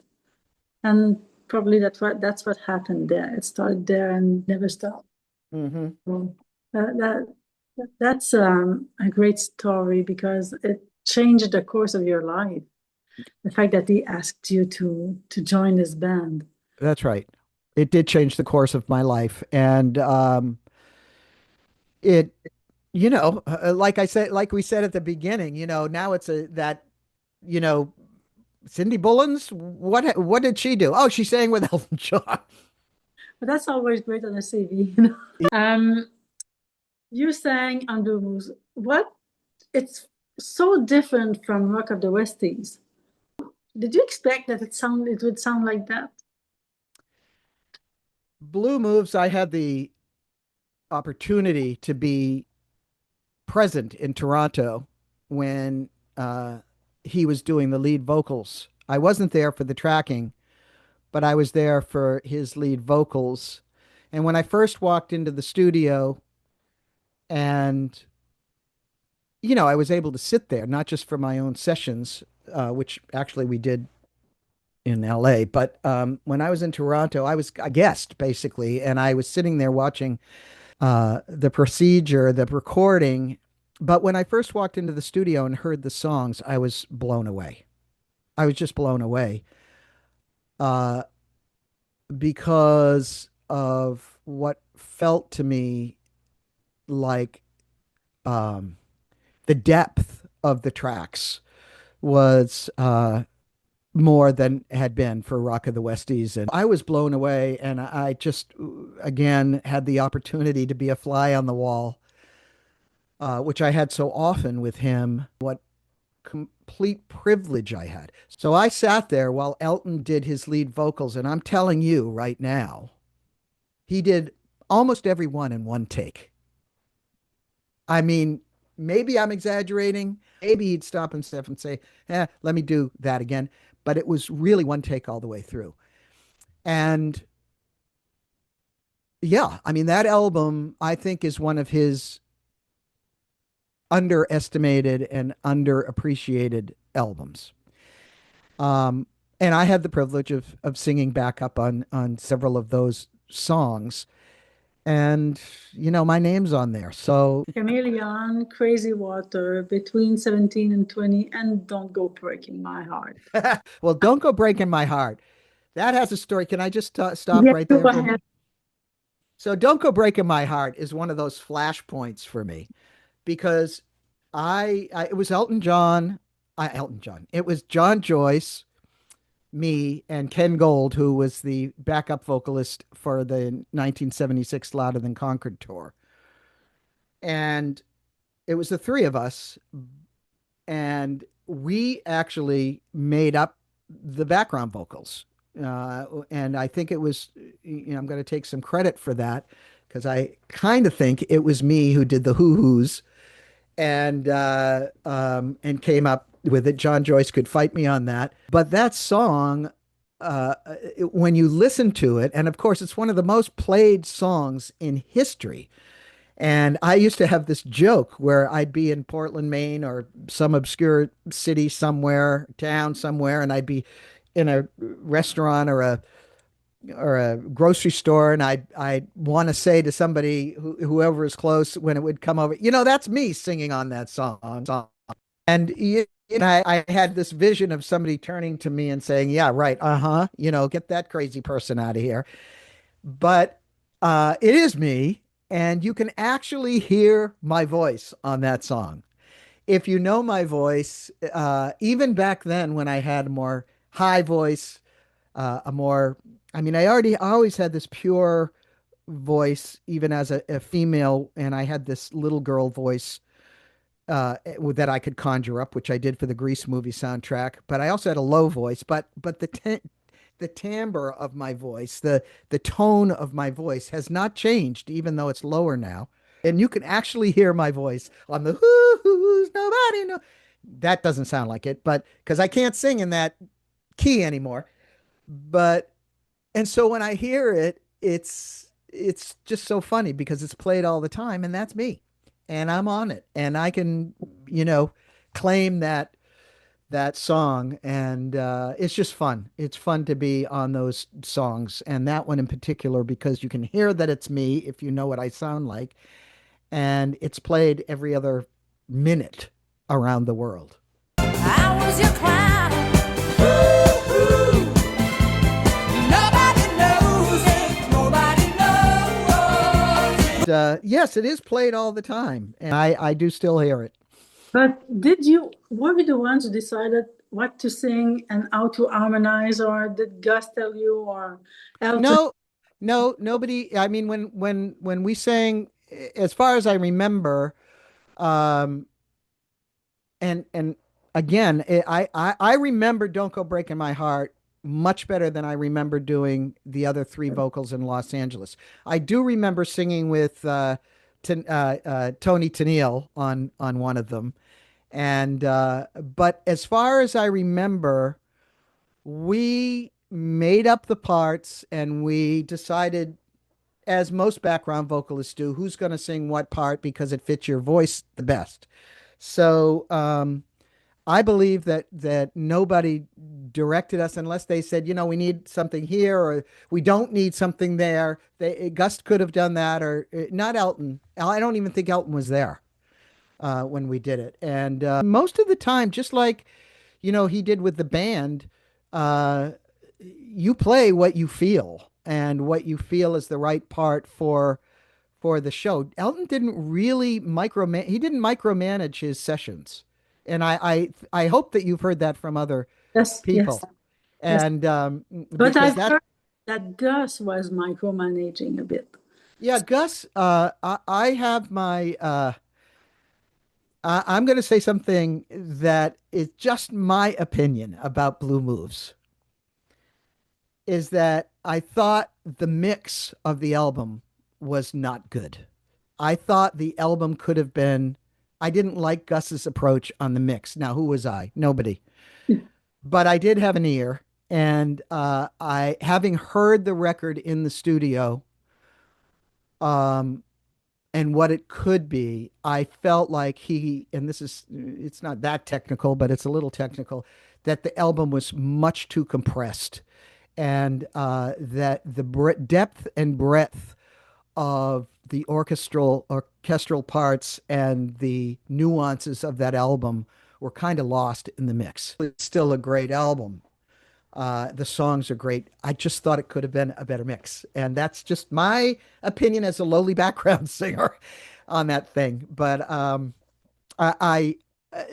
And probably that's what happened there. It started there and never stopped. Mm-hmm. So that's a great story because it changed the course of your life. The fact that he asked you to join his band. That's right. It did change the course of my life. And it, like we said at the beginning, now it's Cindy Bullens, what did she do? Oh, she sang with Elton John. But that's always great on a CV. You sang on Blue Moves. It's so different from Rock of the Westies. Did you expect that it would sound like that? Blue Moves, I had the opportunity to be present in Toronto when he was doing the lead vocals. I wasn't there for the tracking, but I was there for his lead vocals. And when I first walked into the studio and, I was able to sit there, not just for my own sessions, which actually we did in LA, but when I was in Toronto, I was a guest basically, and I was sitting there watching the procedure, the recording. But when I first walked into the studio and heard the songs, I was blown away. I was just blown away because of what felt to me like the depth of the tracks was more than had been for Rock of the Westies. And I was blown away. And I just, again, had the opportunity to be a fly on the wall, which I had so often with him. What complete privilege I had. So I sat there while Elton did his lead vocals. And I'm telling you right now, he did almost every one in one take. I mean, maybe I'm exaggerating. Maybe he'd stop himself and say, let me do that again. But it was really one take all the way through. And yeah, I mean, that album, I think, is one of his underestimated and underappreciated albums. And I had the privilege of singing backup on several of those songs. And, my name's on there. So, Chameleon, Crazy Water, Between 17 and 20, and Don't Go Breaking My Heart. well, Don't Go Breaking My Heart. That has a story. Can I just stop Yeah, right there go for a ahead. minute? So, Don't Go Breaking My Heart is one of those flashpoints for me because it was Elton John. It was John Joyce, me, and Ken Gold, who was the backup vocalist for the 1976 Louder Than Concorde tour. And it was the three of us, and we actually made up the background vocals. And I think it was, I'm going to take some credit for that because I kind of think it was me who did the hoo-hoos and came up with it. John Joyce could fight me on that. But that song, when you listen to it, and of course, it's one of the most played songs in history. And I used to have this joke where I'd be in Portland, Maine, or some obscure city somewhere, town somewhere, and I'd be in a restaurant or a grocery store, and I'd want to say to somebody, whoever is close, when it would come over, that's me singing on that song. And I had this vision of somebody turning to me and saying, "Yeah, right, get that crazy person out of here." But it is me, and you can actually hear my voice on that song. If you know my voice, even back then when I had a more high voice, I always had this pure voice, even as a female, and I had this little girl voice that I could conjure up, which I did for the Grease movie soundtrack. But I also had a low voice, but the timbre of my voice, the tone of my voice has not changed, even though it's lower now. And you can actually hear my voice on the who's nobody know. That doesn't sound like it, but because I can't sing in that key anymore. But and so when I hear it, it's just so funny because it's played all the time, and that's me, and I'm on it, and I can, claim that song, and it's just fun. It's fun to be on those songs, and that one in particular because you can hear that it's me if you know what I sound like, and it's played every other minute around the world. I was your clown. Ooh, ooh. Nobody knows it. Nobody knows it. Yes, it is played all the time, and I do still hear it. But were you the ones who decided what to sing and how to harmonize, or did Gus tell you, or Elton? No, nobody. I mean, when we sang, as far as I remember, um, and again, I remember "Don't Go Breaking My Heart" much better than I remember doing the other three vocals in Los Angeles. I do remember singing with Tony Tennille on one of them, and but as far as I remember, we made up the parts and we decided, as most background vocalists do, who's going to sing what part because it fits your voice the best. So I believe that nobody directed us unless they said, we need something here or we don't need something there. Gus could have done that, or not Elton. I don't even think Elton was there when we did it. And most of the time, just like, he did with the band, you play what you feel and what you feel is the right part for the show. Elton didn't really micromanage his sessions. And I hope that you've heard that from other Yes, people. yes. And But I've heard that Gus was micromanaging a bit. Yeah, Gus, I have my I'm going to say something that is just my opinion about Blue Moves, is that I thought the mix of the album was not good. I thought the album could have been, I didn't like Gus's approach on the mix. Now, who was I? Nobody. But I did have an ear, and I, having heard the record in the studio, um, and what it could be, I felt like he, and this is, it's not that technical, but it's a little technical, that the album was much too compressed, and that the depth and breadth of the orchestral parts and the nuances of that album were kind of lost in the mix. It's still a great album. The songs are great. I just thought it could have been a better mix. And that's just my opinion as a lowly background singer on that thing. But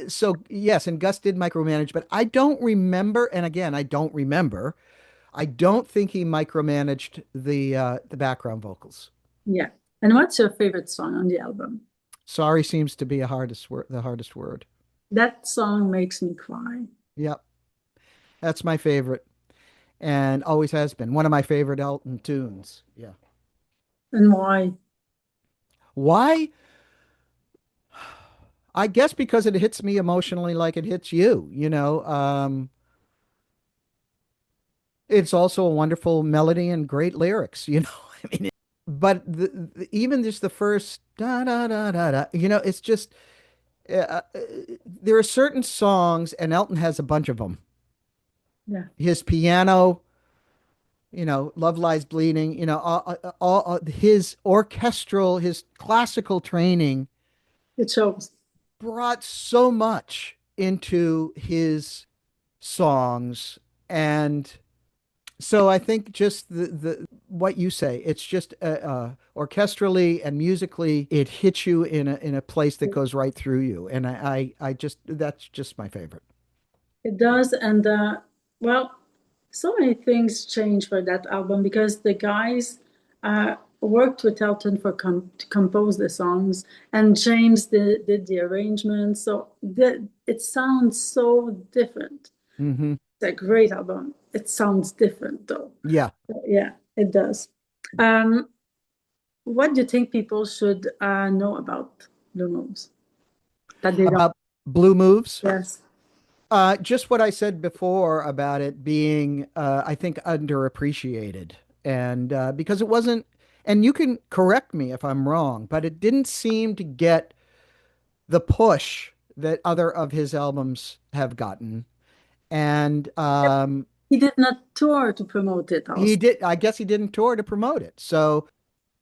so yes, and Gus did micromanage, but I don't remember. And again, I don't remember. I don't think he micromanaged the background vocals. Yeah. And what's your favorite song on the album? Sorry seems to be the hardest word. That song makes me cry. Yep. That's my favorite and always has been one of my favorite Elton tunes. Yeah. And why? Why? I guess because it hits me emotionally like it hits you, you know. It's also a wonderful melody and great lyrics, you know. I mean, but even just the first da da da da da, you know, it's just there are certain songs, and Elton has a bunch of them. Yeah. His piano, you know, Love Lies Bleeding, you know, all his orchestral, his classical training. It shows. Brought so much into his songs. And so I think just the what you say, it's just orchestrally and musically, it hits you in a place that goes right through you. And I just, that's just my favorite. It does. And well, so many things changed for that album because the guys worked with Elton to compose the songs, and James did the arrangements. So it sounds so different. Mm-hmm. It's a great album. It sounds different though. Yeah. Yeah, it does. What do you think people should know about Blue Moves? That they don't. About Blue Moves? Yes. Just what I said before about it being, I think, underappreciated. And because it wasn't, and you can correct me if I'm wrong, but it didn't seem to get the push that other of his albums have gotten. And he did not tour to promote it also. He did. I guess he didn't tour to promote it. So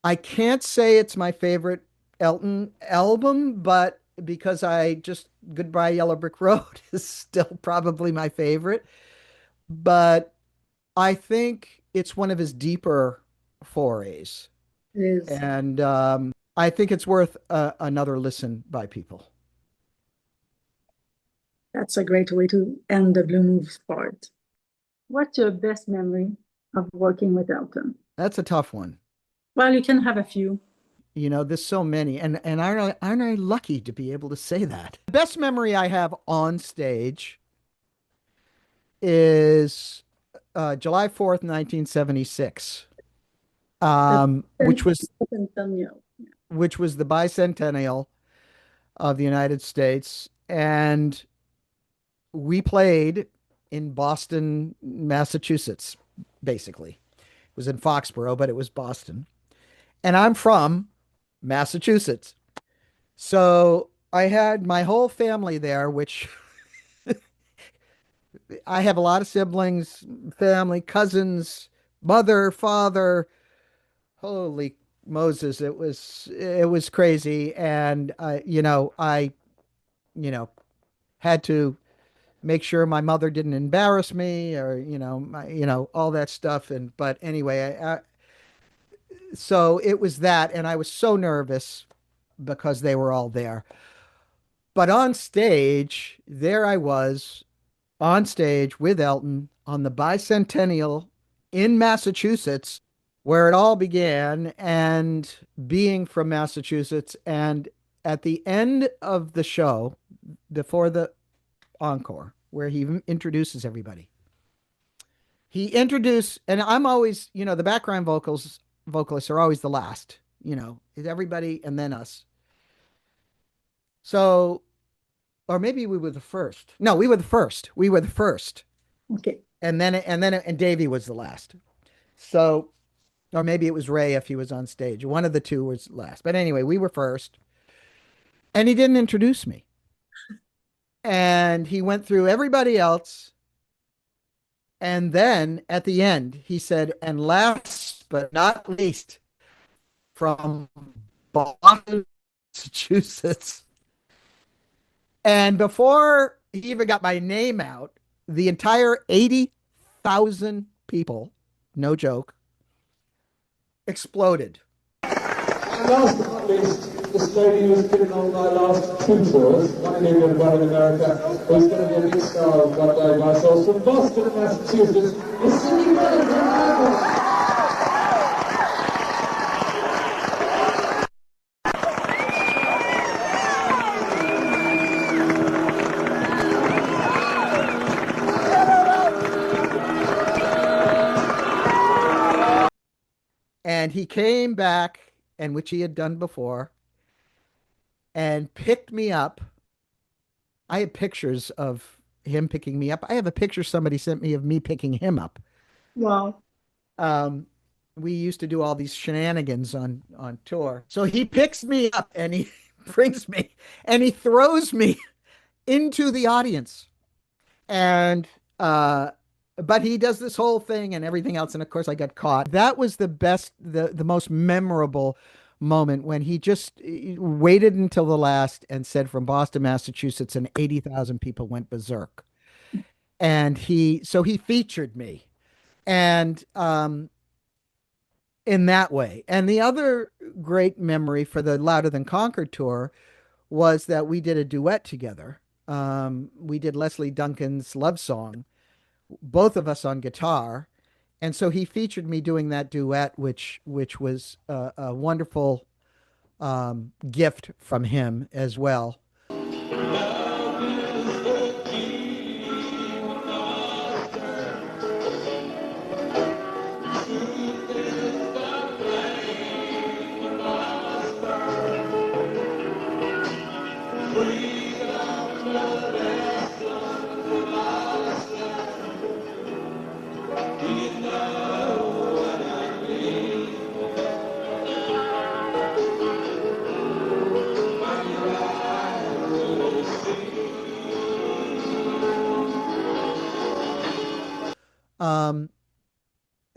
I can't say it's my favorite Elton album, but because I just Goodbye Yellow Brick Road is still probably my favorite. But I think it's one of his deeper forays. It is. And I think it's worth another listen by people. That's a great way to end the Blue Moves part. What's your best memory of working with Elton? That's a tough one. Well, you can have a few. You know, there's so many, and aren't I lucky to be able to say that? The best memory I have on stage is July 4th, 1976, which was the bicentennial of the United States, and we played in Boston, Massachusetts, basically. It was in Foxborough, but it was Boston. And I'm from Massachusetts. So I had my whole family there, which I have a lot of siblings, family, cousins, mother, father. Holy Moses, it was crazy. And I had to make sure my mother didn't embarrass me or, all that stuff. But anyway, so it was that. And I was so nervous because they were all there. But on stage, there I was on stage with Elton on the Bicentennial in Massachusetts, where it all began, and being from Massachusetts. And at the end of the show, before the encore, where he introduces everybody, he introduced, and I'm always, the background vocalists are always the last, it's everybody and then us. So, or maybe we were the first. No, we were the first. We were the first. Okay. And Davey was the last. So, or maybe it was Ray if he was on stage. One of the two was last. But anyway, we were first. And he didn't introduce me. And he went through everybody else. And then at the end, he said, and last but not least, from Boston, Massachusetts. And before he even got my name out, the entire 80,000 people, no joke, exploded. And last but not least, this lady who's been on my last two tours, one in England, one in America, who's going to be a big star of One Day My Soul, from Boston, Massachusetts, is Cindy Bullens. And he came back, and which he had done before, and picked me up. I had pictures of him picking me up. I have a picture somebody sent me of me picking him up. Wow. We used to do all these shenanigans on tour. So he picks me up and he brings me and he throws me into the audience. And but he does this whole thing and everything else. And of course I got caught. That was the best, the most memorable moment when he just waited until the last and said from Boston, Massachusetts, and 80,000 people went berserk. And so he featured me. And in that way. And the other great memory for the Louder Than Concorde tour was that we did a duet together. We did Leslie Duncan's Love Song, both of us on guitar. And so he featured me doing that duet, which was a wonderful gift from him as well.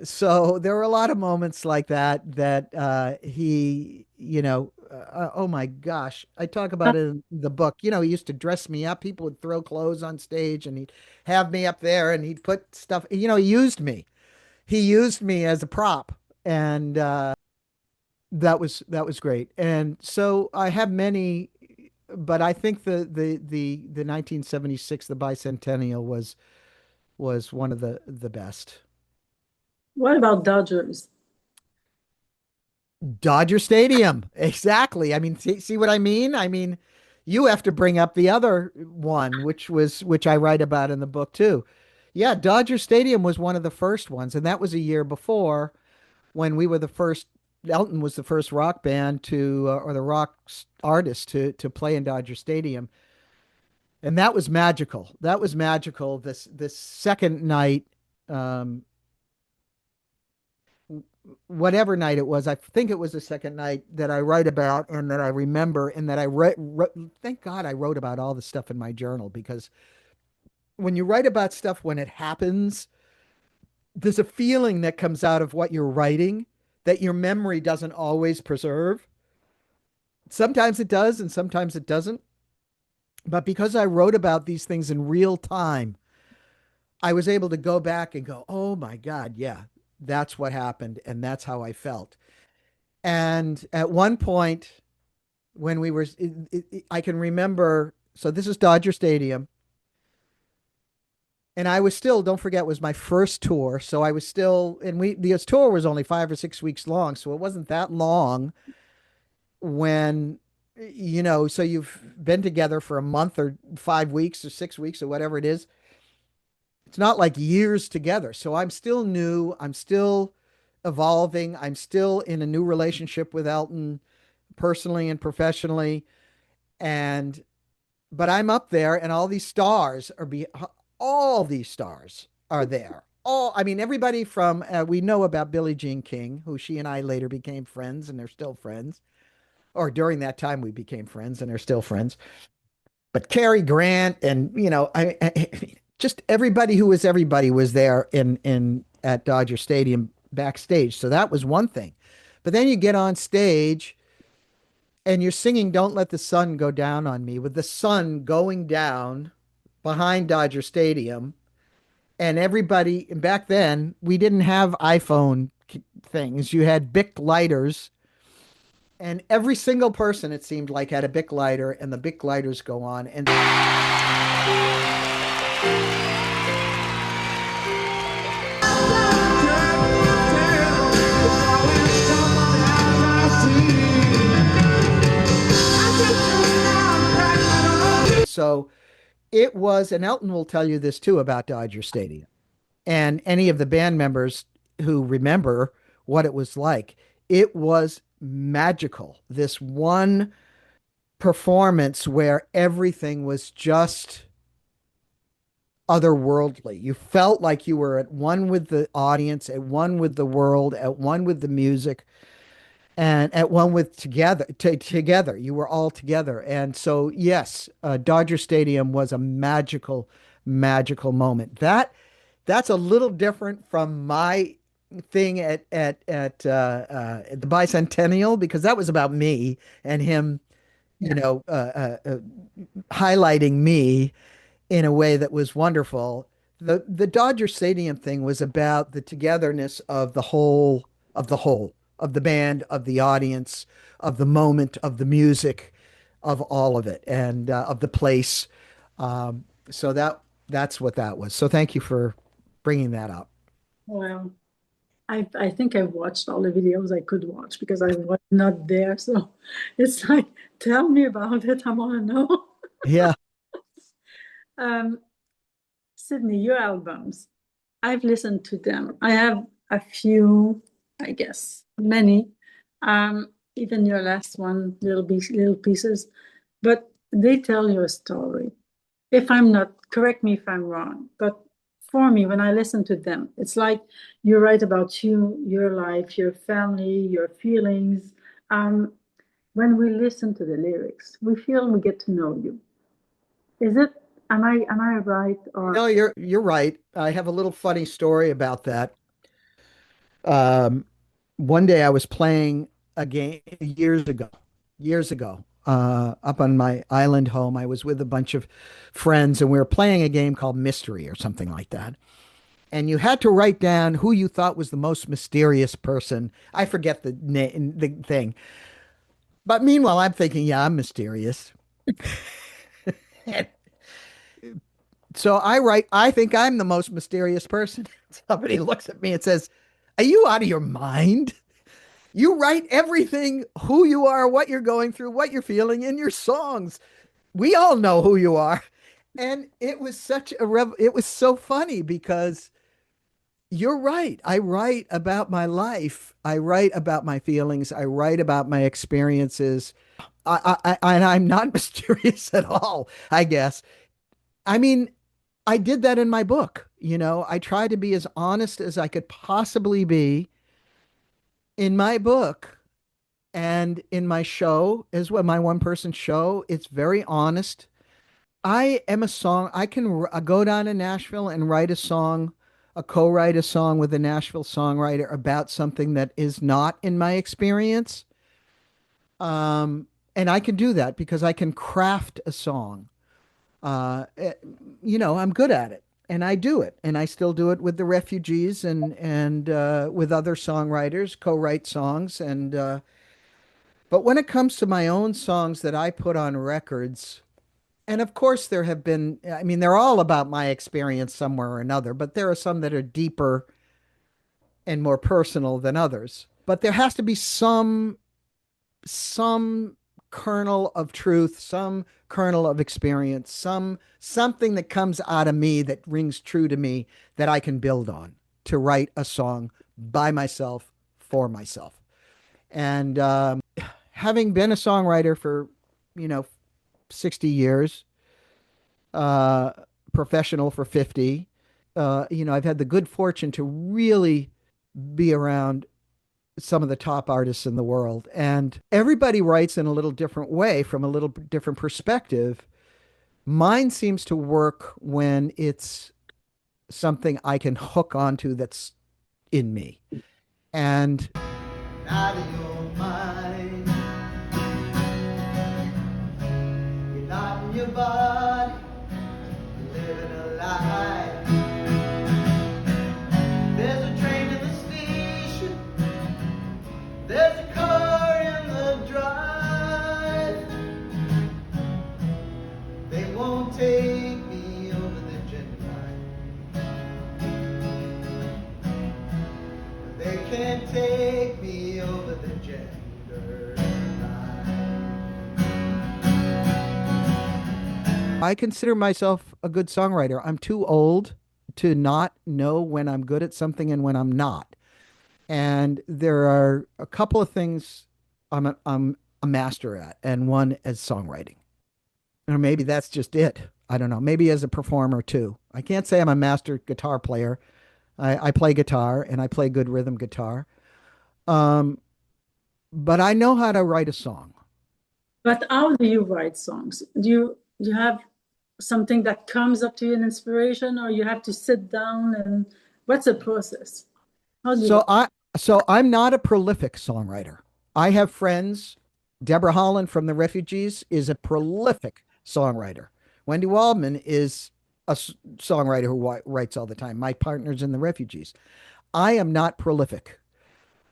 So there were a lot of moments like that he, oh my gosh, I talk about it in the book. He used to dress me up. People would throw clothes on stage and he'd have me up there and he'd put stuff, he used me. He used me as a prop. And that was great. And so I have many, but I think the 1976, the Bicentennial was one of the best. What about Dodgers? Dodger Stadium. Exactly. I mean, see what I mean? I mean, you have to bring up the other one, which I write about in the book too. Yeah, Dodger Stadium was one of the first ones, and that was a year before when we were the first. Elton was the first rock band or the rock artist to play in Dodger Stadium, and that was magical. That was magical. This second night. Whatever night it was, I think it was the second night that I write about and that I remember and that I thank God I wrote about all the stuff in my journal, because when you write about stuff when it happens, there's a feeling that comes out of what you're writing that your memory doesn't always preserve. Sometimes it does and sometimes it doesn't. But because I wrote about these things in real time, I was able to go back and go, oh my God, yeah. That's what happened, and that's how I felt. And at one point, when we were, I can remember. So this is Dodger Stadium, and I was still. Don't forget, it was my first tour, so I was still. And the tour was only 5 or 6 weeks long, so it wasn't that long. When so you've been together for a month or 5 weeks or 6 weeks or whatever it is. It's not like years together. So I'm still new. I'm still evolving. I'm still in a new relationship with Elton, personally and professionally. And but I'm up there and all these stars are there. I mean, everybody from, we know about Billie Jean King, who she and I later became friends and they're still friends. Or during that time, we became friends and are still friends. But Cary Grant and, just everybody who was everybody was there at Dodger Stadium backstage. So that was one thing. But then you get on stage and you're singing Don't Let the Sun Go Down on Me with the sun going down behind Dodger Stadium. And everybody, back then, we didn't have iPhone things. You had Bic lighters, and every single person, it seemed like, had a Bic lighter, and the Bic lighters go on. And so it was, and Elton will tell you this too about Dodger Stadium, and any of the band members who remember what it was like. It was magical. This one performance where everything was just otherworldly. You felt like you were at one with the audience, at one with the world, at one with the music, and at one with together. You were all together. And so, yes, Dodger Stadium was a magical moment. That's a little different from my thing at the Bicentennial, because that was about me and him, highlighting me in a way that was wonderful. The Dodger Stadium thing was about the togetherness of the band, of the audience, of the moment, of the music, of all of it, and of the place. So that's what that was. So thank you for bringing that up. Well, I think I've watched all the videos I could watch because I was not there. So it's like, tell me about it. I want to know. Yeah. Cidny, your albums, I've listened to them. I have a few, I guess, many. Even your last one, little pieces, but they tell you a story. If I'm not, correct me if I'm wrong, but for me, when I listen to them, it's like you write about you, your life, your family, your feelings. When we listen to the lyrics, we feel we get to know you. Is it? Am I right? Or No, you're right. I have a little funny story about that. One day I was playing a game years ago, up on my island home. I was with a bunch of friends and we were playing a game called Mystery or something like that. And you had to write down who you thought was the most mysterious person. I forget the thing. But meanwhile, I'm thinking, yeah, I'm mysterious. So I think I'm the most mysterious person. Somebody looks at me and says, "Are you out of your mind? You write everything, who you are, what you're going through, what you're feeling in your songs. We all know who you are." And it was it was so funny because you're right. I write about my life. I write about my feelings. I write about my experiences. And I'm not mysterious at all, I guess. I mean, I did that in my book. I try to be as honest as I could possibly be in my book and in my show as well, my one person show. It's very honest. I can go down to Nashville and write a song, co-write a song with a Nashville songwriter about something that is not in my experience. And I can do that because I can craft a song. I'm good at it and I do it. And I still do it with the Refugees and with other songwriters, co-write songs. But when it comes to my own songs that I put on records, and of course there have been, I mean, they're all about my experience somewhere or another, but there are some that are deeper and more personal than others. But there has to be some kernel of truth, some kernel of experience, something that comes out of me that rings true to me that I can build on to write a song by myself for myself. And having been a songwriter for, 60 years, uh, professional for 50. I've had the good fortune to really be around some of the top artists in the world. And everybody writes in a little different way from a little different perspective. Mine seems to work when it's something I can hook onto that's in me. And out of your mind, you're not in your body, you're living a lie. There's a train in the station, there's a car in the drive. They won't take me over the gender line. They can't take me over the gender line. I consider myself a good songwriter. I'm too old to not know when I'm good at something and when I'm not. And there are a couple of things I'm a master at, and one is songwriting. Or maybe that's just it. I don't know. Maybe as a performer too. I can't say I'm a master guitar player. I play guitar and I play good rhythm guitar. But I know how to write a song. But how do you write songs? Do you have something that comes up to you in inspiration, or you have to sit down and what's the process? How do you So I'm not a prolific songwriter. I have friends. Deborah Holland from the Refugees is a prolific songwriter. Wendy Waldman is a songwriter who writes all the time. My partner's in the Refugees. I am not prolific.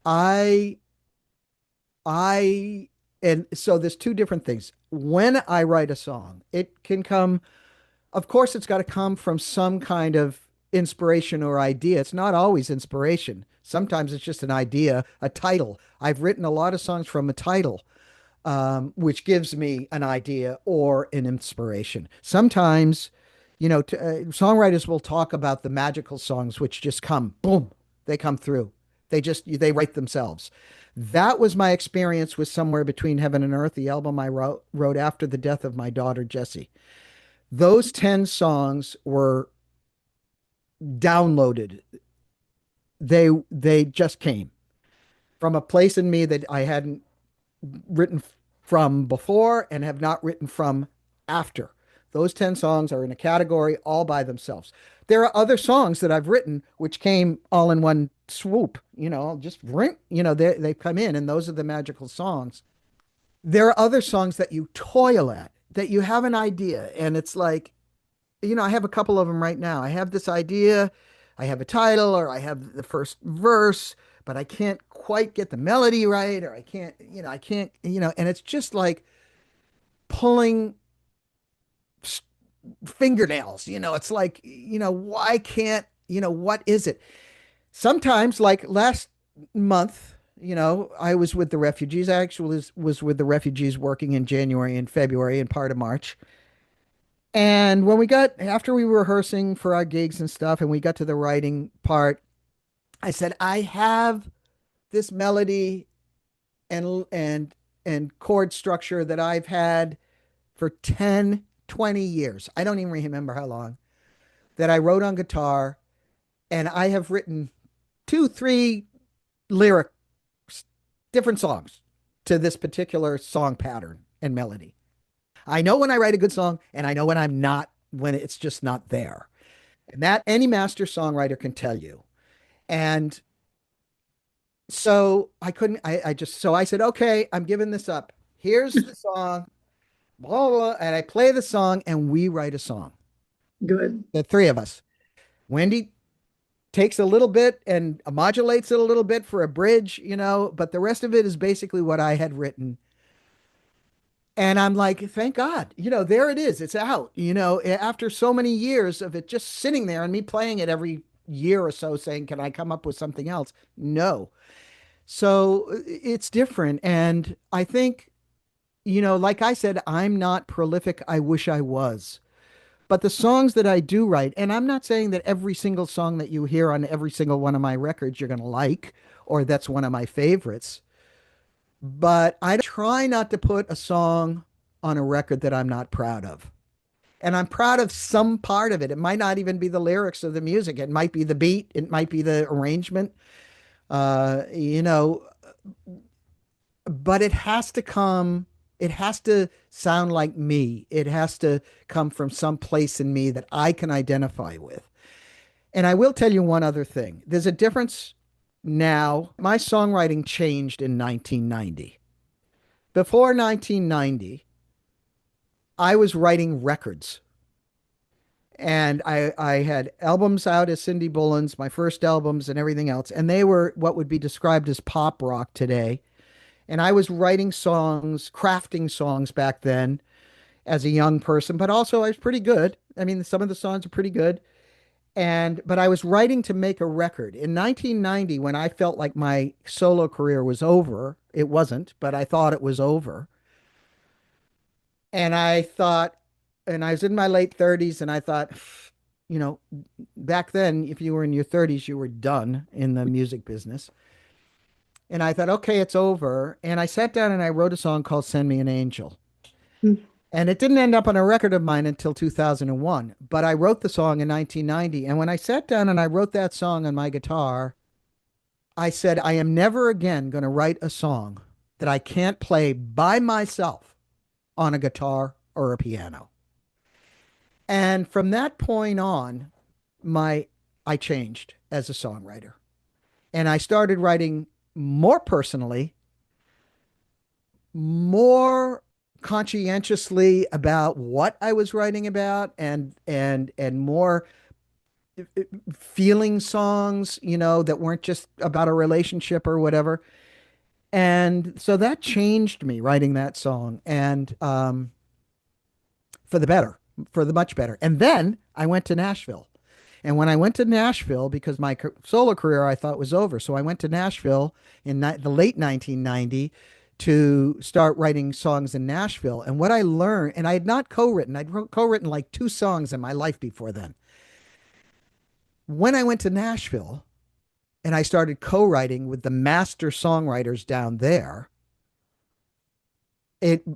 I and so there's two different things. When I write a song, it can come, of course, it's got to come from some kind of inspiration or idea. It's not always inspiration. Sometimes it's just an idea, a title. I've written a lot of songs from a title, which gives me an idea or an inspiration. Sometimes, songwriters will talk about the magical songs, which just come, boom, they come through. They write themselves. That was my experience with Somewhere Between Heaven and Earth, the album I wrote after the death of my daughter, Jessie. Those 10 songs were downloaded. They just came from a place in me that I hadn't written from before and have not written from after. Those 10 songs are in a category all by themselves. There are other songs that I've written which came all in one swoop, just ring, they come in, and those are the magical songs. There are other songs that you toil at, that you have an idea, and it's like, I have a couple of them right now. I have this idea, I have a title, or I have the first verse, but I can't quite get the melody right, or I can't, and it's just like pulling fingernails, it's like, why can't, what is it? Sometimes, like last month, I was with the Refugees. I actually was with the Refugees working in January and February and part of March. And after we were rehearsing for our gigs and stuff, and we got to the writing part, I said, I have this melody and chord structure that I've had for 10, 20 years. I don't even remember how long, that I wrote on guitar, and I have written 2, 3 lyrics, different songs to this particular song pattern and melody. I know when I write a good song, and I know when it's just not there. And that any master songwriter can tell you. And so I said, okay, I'm giving this up. Here's the song, blah, blah, blah, and I play the song, and we write a song. Good. The three of us. Wendy takes a little bit and modulates it a little bit for a bridge, but the rest of it is basically what I had written. And I'm like, thank God, there it is. It's out, after so many years of it just sitting there and me playing it every year or so saying, can I come up with something else? No. So it's different. And I think, like I said, I'm not prolific. I wish I was. But the songs that I do write, and I'm not saying that every single song that you hear on every single one of my records you're going to like, or that's one of my favorites. But I try not to put a song on a record that I'm not proud of. And I'm proud of some part of it. It might not even be the lyrics of the music. It might be the beat. It might be the arrangement. You know, but it has to sound like me. It has to come from some place in me that I can identify with. And I will tell you one other thing. There's a difference now. My songwriting changed in 1990. Before 1990, I was writing records. And I had albums out as Cindy Bullens, my first albums and everything else. And they were what would be described as pop rock today. And I was writing songs, crafting songs back then as a young person, but also I was pretty good. I mean, some of the songs are pretty good. But I was writing to make a record. In 1990, when I felt like my solo career was over, it wasn't, but I thought it was over. And I thought, and I was in my late 30s, and I thought, you know, back then, if you were in your 30s, you were done in the music business. And I thought, okay, it's over. And I sat down and I wrote a song called Send Me an Angel. And it didn't end up on a record of mine until 2001. But I wrote the song in 1990. And when I sat down and I wrote that song on my guitar, I said, I am never again going to write a song that I can't play by myself on a guitar or a piano. And from that point on, I changed as a songwriter. And I started writing more personally, more conscientiously about what I was writing about, and more feeling songs, you know, that weren't just about a relationship or whatever. And so that changed me writing that song, and for the better, for the much better. And then I went to Nashville. And when I went to Nashville, because my solo career I thought was over, so I went to Nashville in the late 1990 to start writing songs in Nashville. And what I learned, and I had not co-written, I'd co-written like 2 songs in my life before then. When I went to Nashville and I started co-writing with the master songwriters down there, it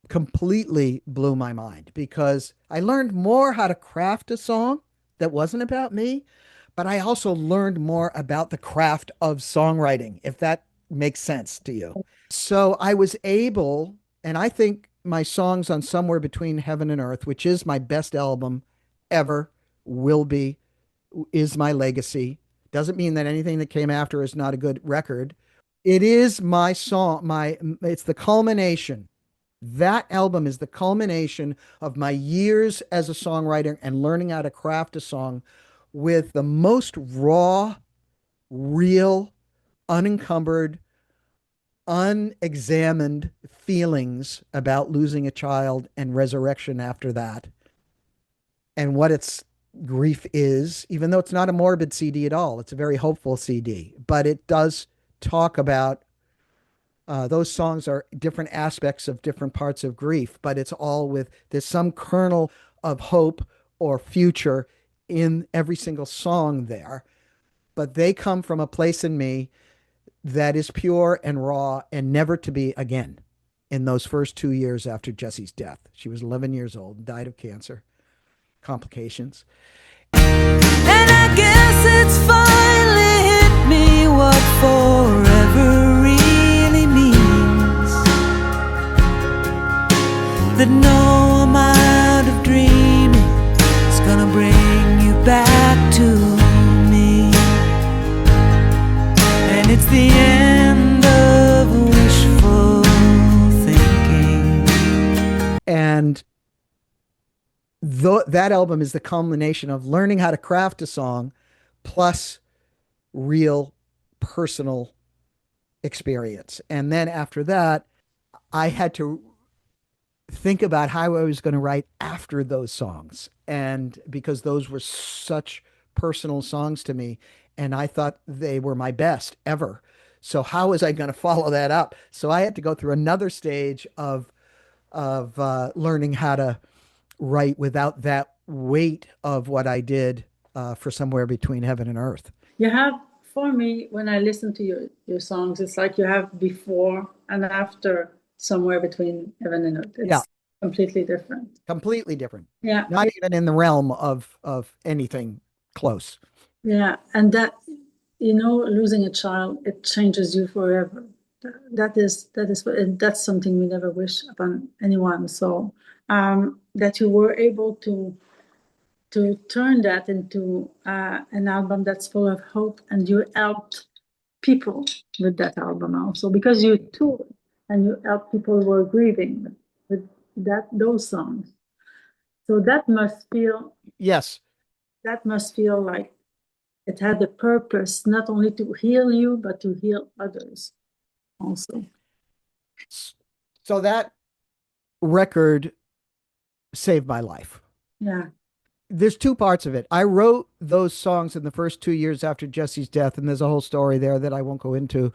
completely blew my mind, because I learned more how to craft a song that wasn't about me, but I also learned more about the craft of songwriting, if that makes sense to you. So I was able, and I think my songs on Somewhere Between Heaven and Earth, which is my best album ever, will be, is my legacy. Doesn't mean that anything that came after is not a good record. It is my song, it's the culmination. That album is the culmination of my years as a songwriter and learning how to craft a song with the most raw, real, unencumbered, unexamined feelings about losing a child and resurrection after that, and what its grief is, even though it's not a morbid CD at all. It's a very hopeful CD, but it does talk about those songs are different aspects of different parts of grief, but it's all there's some kernel of hope or future in every single song there. But they come from a place in me that is pure and raw and never to be again. In those first 2 years after Jessie's death, she was 11 years old and died of cancer complications. And I guess it's finally hit me what forever really means. That no amount of dreaming is gonna bring you back to me. And it's the end of wishful thinking. And that album is the culmination of learning how to craft a song plus real personal experience. And then after that, I had to think about how I was going to write after those songs. And because those were such personal songs to me, and I thought they were my best ever. So how was I going to follow that up? So I had to go through another stage of learning how to write without that weight of what I did for Somewhere Between Heaven and Earth. You have, for me, when I listen to your songs, it's like you have before and after Somewhere Between Heaven and Earth. Completely different. Completely different. Yeah. Not even in the realm of anything close. Yeah. And that, losing a child, it changes you forever. And that's something we never wish upon anyone. So that you were able to turn that into an album that's full of hope, and you helped people with that album also, because you toured and you helped people who were grieving with those songs. So Yes. that must feel like it had a purpose, not only to heal you, but to heal others also. So that record saved my life. Yeah. There's two parts of it. I wrote those songs in the first 2 years after Jesse's death, and there's a whole story there that I won't go into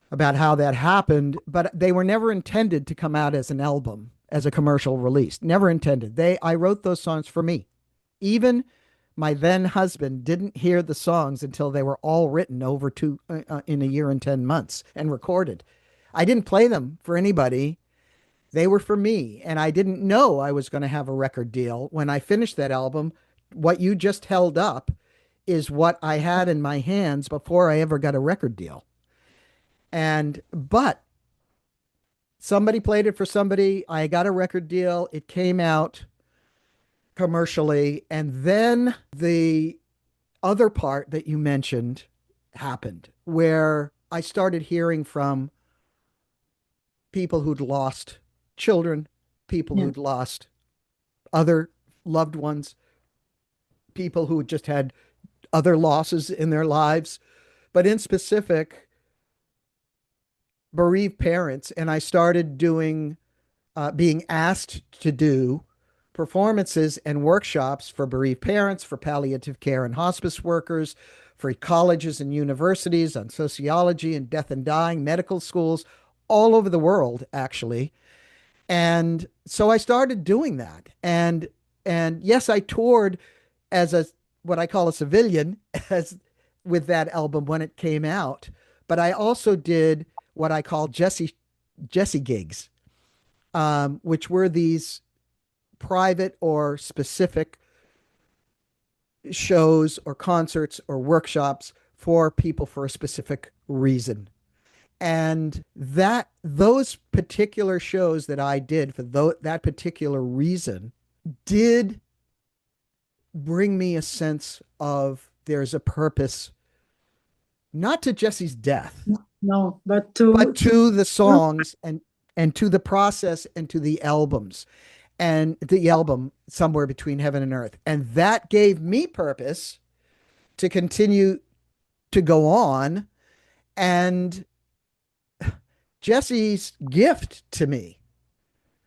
about how that happened, but they were never intended to come out as an album, as a commercial release. Never intended. I wrote those songs for me. Even my then husband didn't hear the songs until they were all written over in a year and 10 months and recorded. I didn't play them for anybody. They were for me, and I didn't know I was going to have a record deal. When I finished that album, what you just held up is what I had in my hands before I ever got a record deal. But somebody played it for somebody. I got a record deal. It came out commercially. And then the other part that you mentioned happened, where I started hearing from people who'd lost children, people who'd lost other loved ones, people who just had other losses in their lives, but in specific, bereaved parents. And I started being asked to do performances and workshops for bereaved parents, for palliative care and hospice workers, for colleges and universities on sociology and death and dying, medical schools all over the world, actually. And so I started doing that. And yes, I toured as what I call a civilian with that album when it came out. But I also did what I call Jesse gigs, which were these private or specific shows or concerts or workshops for people for a specific reason. And those particular shows that I did for that particular reason did bring me a sense of there's a purpose, not to Jesse's death, No, but to the songs and to the process and to the albums and the album Somewhere Between Heaven and Earth. And that gave me purpose to continue to go on. And Jesse's gift to me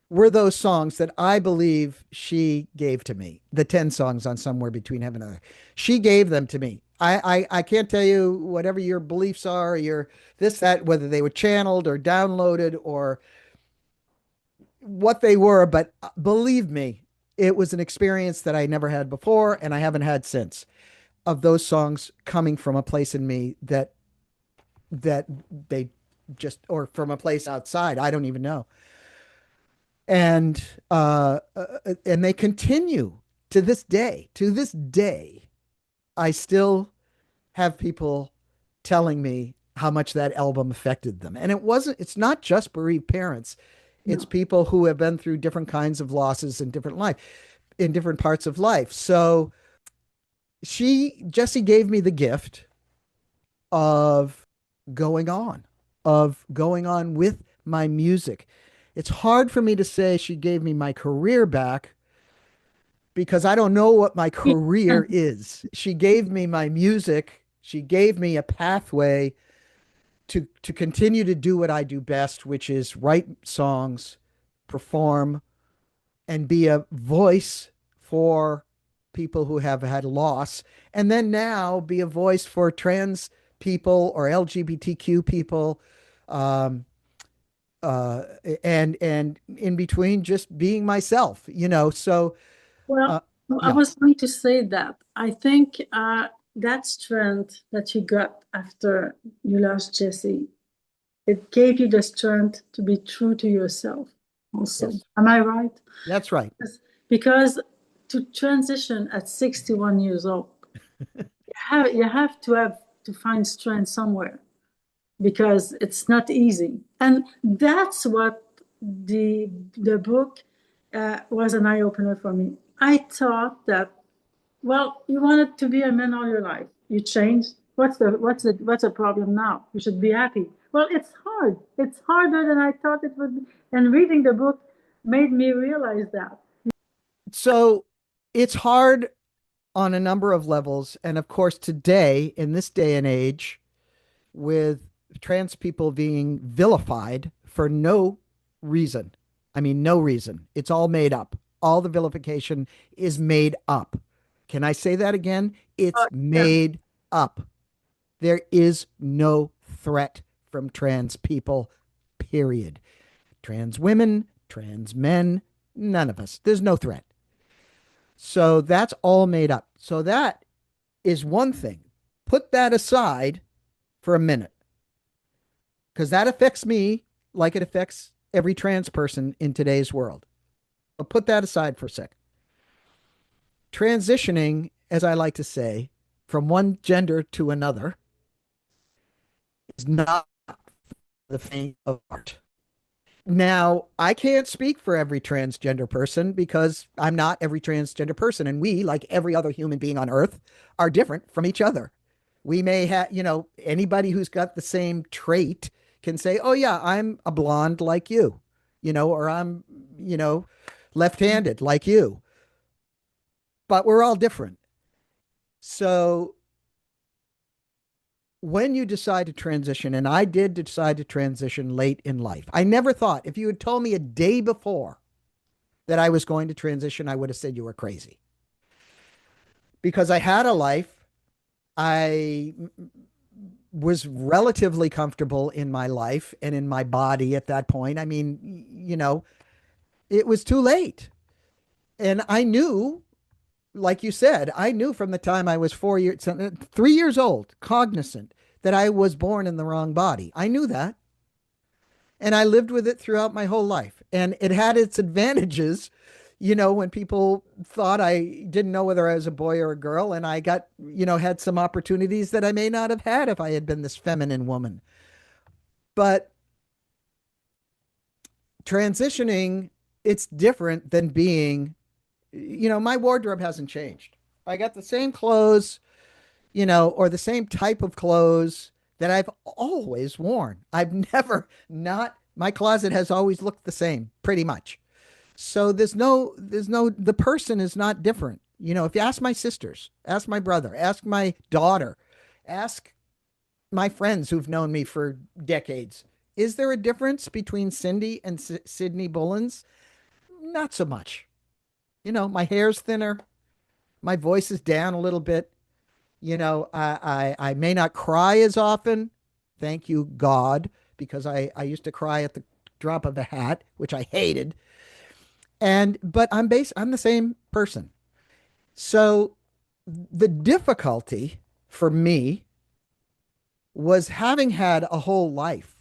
were those songs that I believe she gave to me, the 10 songs on Somewhere Between Heaven and Earth. She gave them to me. I can't tell you whatever your beliefs are, your this, that, whether they were channeled or downloaded or what they were, but believe me, it was an experience that I never had before and I haven't had since, of those songs coming from a place in me that they just, or from a place outside, I don't even know. And they continue to this day. To this day, I still have people telling me how much that album affected them. And it's not just bereaved parents. It's people who have been through different kinds of losses in different parts of life. So Jessie gave me the gift of going on with my music. It's hard for me to say she gave me my career back because I don't know what my career is. She gave me my music. She gave me a pathway to continue to do what I do best, which is write songs, perform, and be a voice for people who have had loss, and then now be a voice for trans people or LGBTQ people, and in between, just being myself, So, well, I was going to say that I think that strength that you got after you lost Jesse, it gave you the strength to be true to yourself. also. Yes, Am I right? that's right. Because to transition at 61 years old, you have to find strength somewhere because it's not easy. And that's what the book was an eye opener for me. I thought that, well, you wanted to be a man all your life. You changed. What's the problem now? You should be happy. Well, it's hard. It's harder than I thought it would be. And reading the book made me realize that. So it's hard on a number of levels. And of course, today, in this day and age, with trans people being vilified for no reason. I mean, no reason. It's all made up. All the vilification is made up. Can I say that again? It's Yeah. made up. There is no threat from trans people, period. Trans women, trans men, none of us. There's no threat. So that's all made up. So that is one thing. Put that aside for a minute because that affects me like it affects every trans person in today's world. But put that aside for a sec. Transitioning, as I like to say, from one gender to another is not the faint of heart. Now, I can't speak for every transgender person because I'm not every transgender person. And we, like every other human being on earth, are different from each other. We may have, anybody who's got the same trait can say, oh, yeah, I'm a blonde like you, or I'm, left-handed like you. But we're all different. So when you decide to transition, and I did decide to transition late in life, I never thought, if you had told me a day before that I was going to transition, I would have said you were crazy. Because I had a life. I was relatively comfortable in my life and in my body at that point. I mean, it was too late. And I knew, like you said, I knew from the time I was 3 years old, cognizant that I was born in the wrong body. I knew that. And I lived with it throughout my whole life. And it had its advantages, when people thought I didn't know whether I was a boy or a girl, and I got, had some opportunities that I may not have had if I had been this feminine woman. But transitioning, it's different than being, my wardrobe hasn't changed. I got the same clothes, or the same type of clothes that I've always worn. I've never not, my closet has always looked the same, pretty much. So the person is not different. If you ask my sisters, ask my brother, ask my daughter, ask my friends who've known me for decades, is there a difference between Cindy and Cidny Bullens? Not so much. My hair's thinner. My voice is down a little bit. I may not cry as often. Thank you, God, because I used to cry at the drop of a hat, which I hated. But I'm the same person. So the difficulty for me was having had a whole life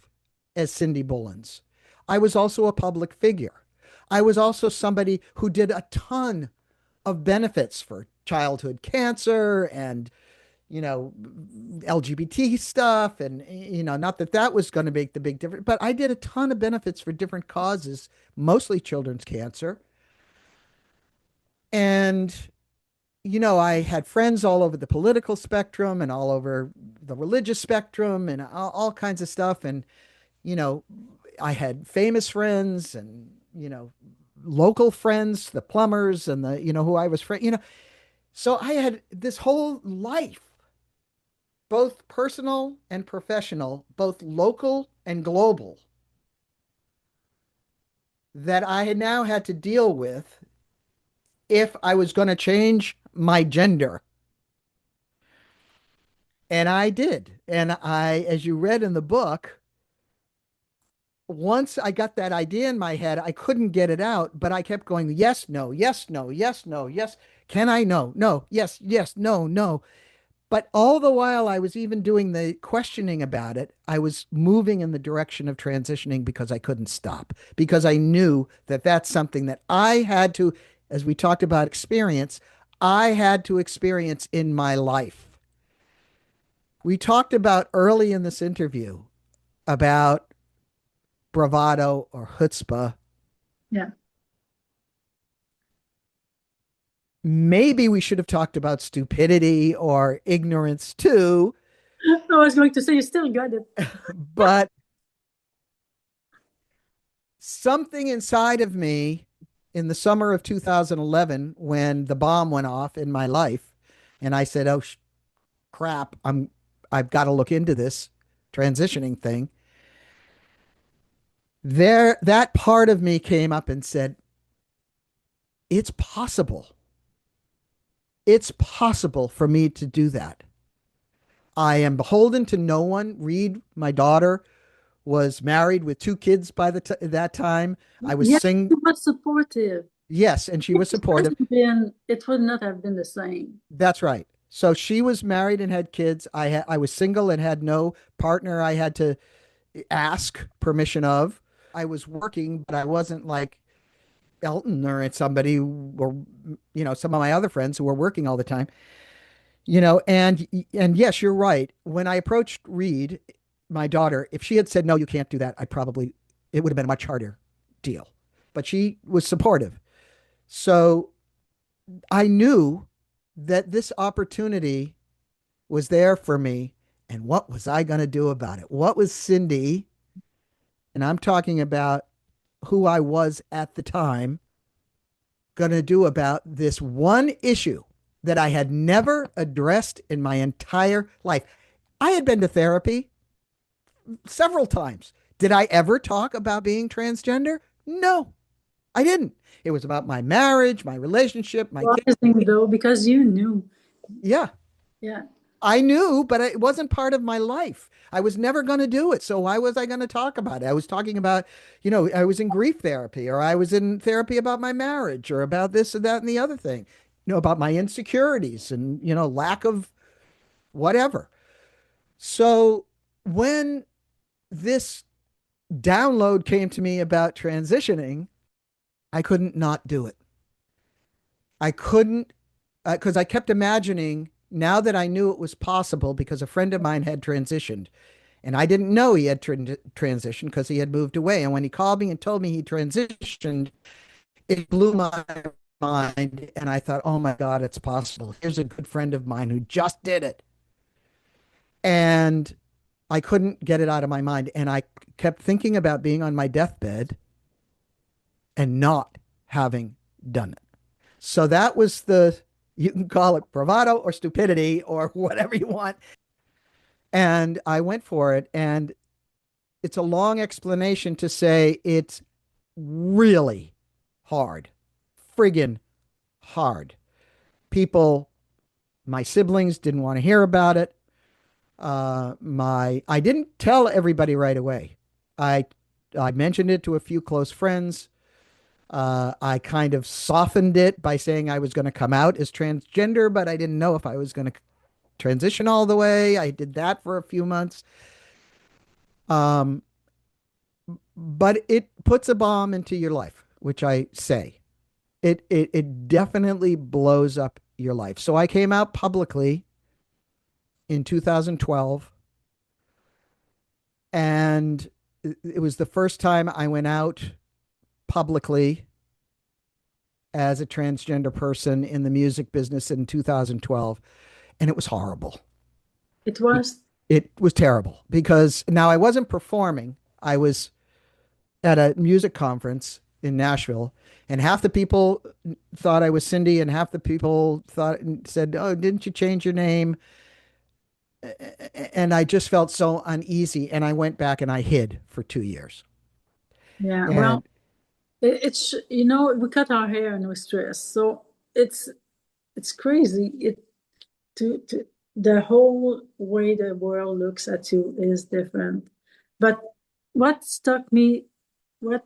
as Cindy Bullens. I was also a public figure. I was also somebody who did a ton of benefits for childhood cancer and, LGBT stuff. And, not that that was going to make the big difference, but I did a ton of benefits for different causes, mostly children's cancer. And, I had friends all over the political spectrum and all over the religious spectrum and all kinds of stuff. And, I had famous friends and, local friends, the plumbers and the, who I was friend, so I had this whole life, both personal and professional, both local and global, that I had now had to deal with if I was going to change my gender. And I did. And as you read in the book, once I got that idea in my head, I couldn't get it out, but I kept going, yes, no, yes, no, yes, no, yes. Can I? No, no, yes, yes, no, no. But all the while I was even doing the questioning about it, I was moving in the direction of transitioning because I couldn't stop, because I knew that that's something that I had to, as we talked about experience, I had to experience in my life. We talked about early in this interview about bravado or chutzpah. Yeah. Maybe we should have talked about stupidity or ignorance too, I was going to say you still got it. but something inside of me in the summer of 2011, when the bomb went off in my life, and I said, "Oh crap, I've got to look into this transitioning thing." There, that part of me came up and said, "It's possible. It's possible for me to do that. I am beholden to no one." Reed, my daughter, was married with two kids by that time. I was Yes, sing. she was supportive. Yes, and she was supportive. It would not have been the same. That's right. So she was married and had kids. I was single and had no partner I had to ask permission of. I was working, but I wasn't like Elton or somebody, or some of my other friends who were working all the time. And yes, you're right. When I approached Reed, my daughter, if she had said no, you can't do that, it would have been a much harder deal. But she was supportive. So I knew that this opportunity was there for me. And what was I going to do about it? What was Cindy, and I'm talking about who I was at the time, going to do about this one issue that I had never addressed in my entire life? I had been to therapy several times. Did I ever talk about being transgender? No, I didn't. It was about my marriage, my relationship, my kids. Though, because you knew. Yeah. Yeah. I knew, but it wasn't part of my life. I was never going to do it. So why was I going to talk about it? I was talking about, I was in grief therapy, or I was in therapy about my marriage, or about this and that and the other thing, about my insecurities and, lack of whatever. So when this download came to me about transitioning, I couldn't not do it. I couldn't, because I kept imagining, now that I knew it was possible, because a friend of mine had transitioned, and I didn't know he had transitioned because he had moved away. And when he called me and told me he transitioned, it blew my mind. And I thought, oh my God, it's possible. Here's a good friend of mine who just did it. And I couldn't get it out of my mind. And I kept thinking about being on my deathbed and not having done it. So that was you can call it bravado or stupidity or whatever you want. And I went for it. And it's a long explanation to say it's really hard, friggin' hard. My siblings didn't want to hear about it. I didn't tell everybody right away. I mentioned it to a few close friends. I kind of softened it by saying I was going to come out as transgender, but I didn't know if I was going to transition all the way. I did that for a few months. But it puts a bomb into your life, which I say. It definitely blows up your life. So I came out publicly in 2012, and it was the first time I went out publicly as a transgender person in the music business in 2012, and it was horrible. It was. It was terrible, because now I wasn't performing. I was at a music conference in Nashville, and half the people thought I was Cindy, and half the people said, "Oh, didn't you change your name?" And I just felt so uneasy, and I went back and I hid for 2 years. Yeah. And Well, it's we cut our hair and we stress, so it's crazy. The whole way the world looks at you is different. But what struck me the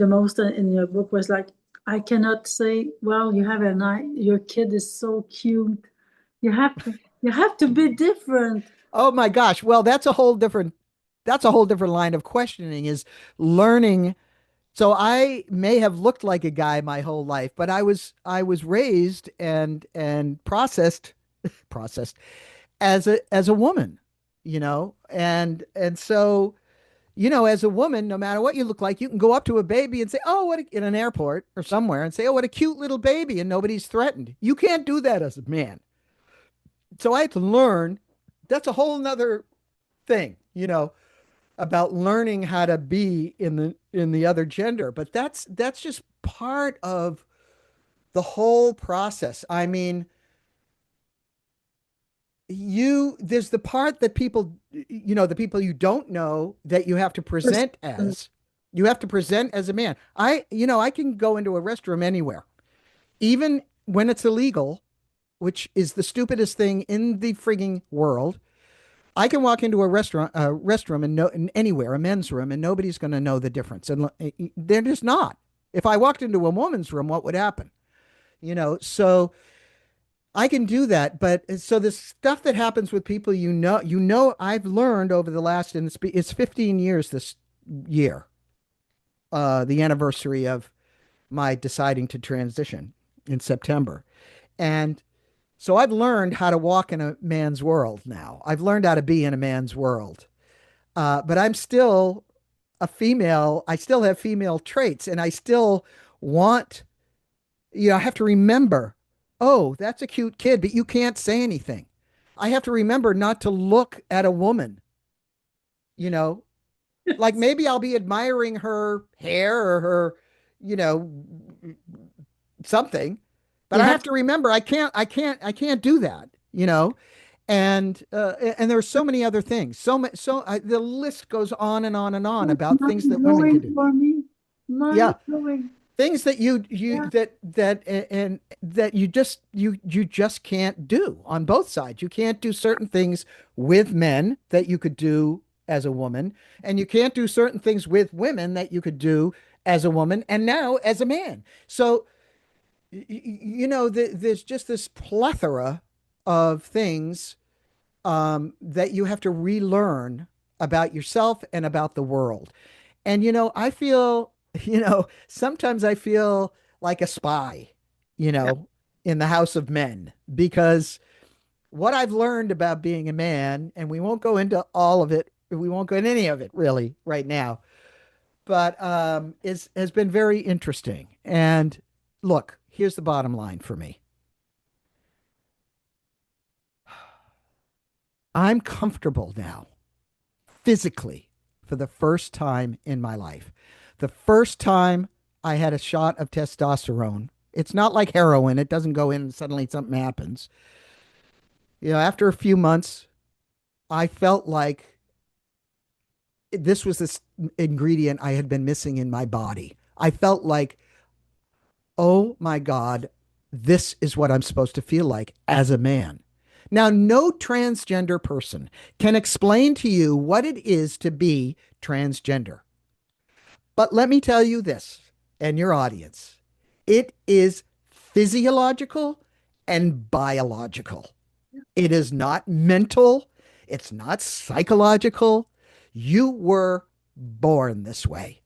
most in your book was like, I cannot say, well, you have your kid is so cute. You have to You have to be different. Oh my gosh. Well, that's a whole different line of questioning is learning. So I may have looked like a guy my whole life, but I was raised and processed as a woman, and so as a woman, no matter what you look like, you can go up to a baby and say, "Oh, in an airport or somewhere," and say, "Oh, what a cute little baby," and nobody's threatened. You can't do that as a man. So I had to learn. That's a whole nother thing, about learning how to be in the other gender. But that's just part of the whole process. I mean, there's the part that the people you don't know that you have to present as. You have to present as a man. I can go into a restroom anywhere, even when it's illegal, which is the stupidest thing in the frigging world. I can walk into a restroom and anywhere, a men's room, and nobody's going to know the difference. And they're just not. If I walked into a woman's room, what would happen? So I can do that. But so the stuff that happens with people, I've learned over the last, and it's 15 years this year, the anniversary of my deciding to transition in September. And so I've learned how to walk in a man's world now. I've learned how to be in a man's world. But I'm still a female. I still have female traits, and I still want, I have to remember, oh, that's a cute kid, but you can't say anything. I have to remember not to look at a woman, you know, like maybe I'll be admiring her hair or her, you know, something, but I Yeah. have to remember I can't do that, and there are so many other things. The list goes on and on and on about things Mind that women can blowing do. for me. Yeah, Mind blowing. things that Yeah. you just can't do on both sides. You can't do certain things with men that you could do as a woman, and you can't do certain things with women that you could do as a woman and now as a man. So there's just this plethora of things that you have to relearn about yourself and about the world. And, I feel, sometimes I feel like a spy, Yeah. in the house of men, because what I've learned about being a man, and we won't go into all of it, we won't go into any of it really right now, but has been very interesting. And look, here's the bottom line for me. I'm comfortable now, physically, for the first time in my life. The first time I had a shot of testosterone. It's not like heroin, it doesn't go in and suddenly something happens. After a few months, I felt like this was this ingredient I had been missing in my body. I felt like, oh my God, this is what I'm supposed to feel like as a man. Now, no transgender person can explain to you what it is to be transgender. But let me tell you this, and your audience, it is physiological and biological. It is not mental. It's not psychological. You were born this way.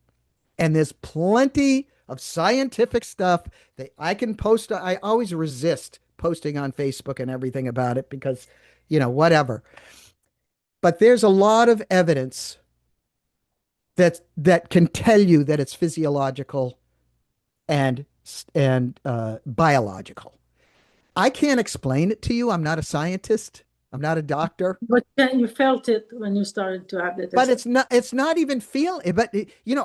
And there's plenty of scientific stuff that I can post. I always resist posting on Facebook and everything about it because, whatever. But there's a lot of evidence that can tell you that it's physiological and biological. I can't explain it to you. I'm not a scientist. I'm not a doctor. But then you felt it when you started to have it. But it's not even feeling, but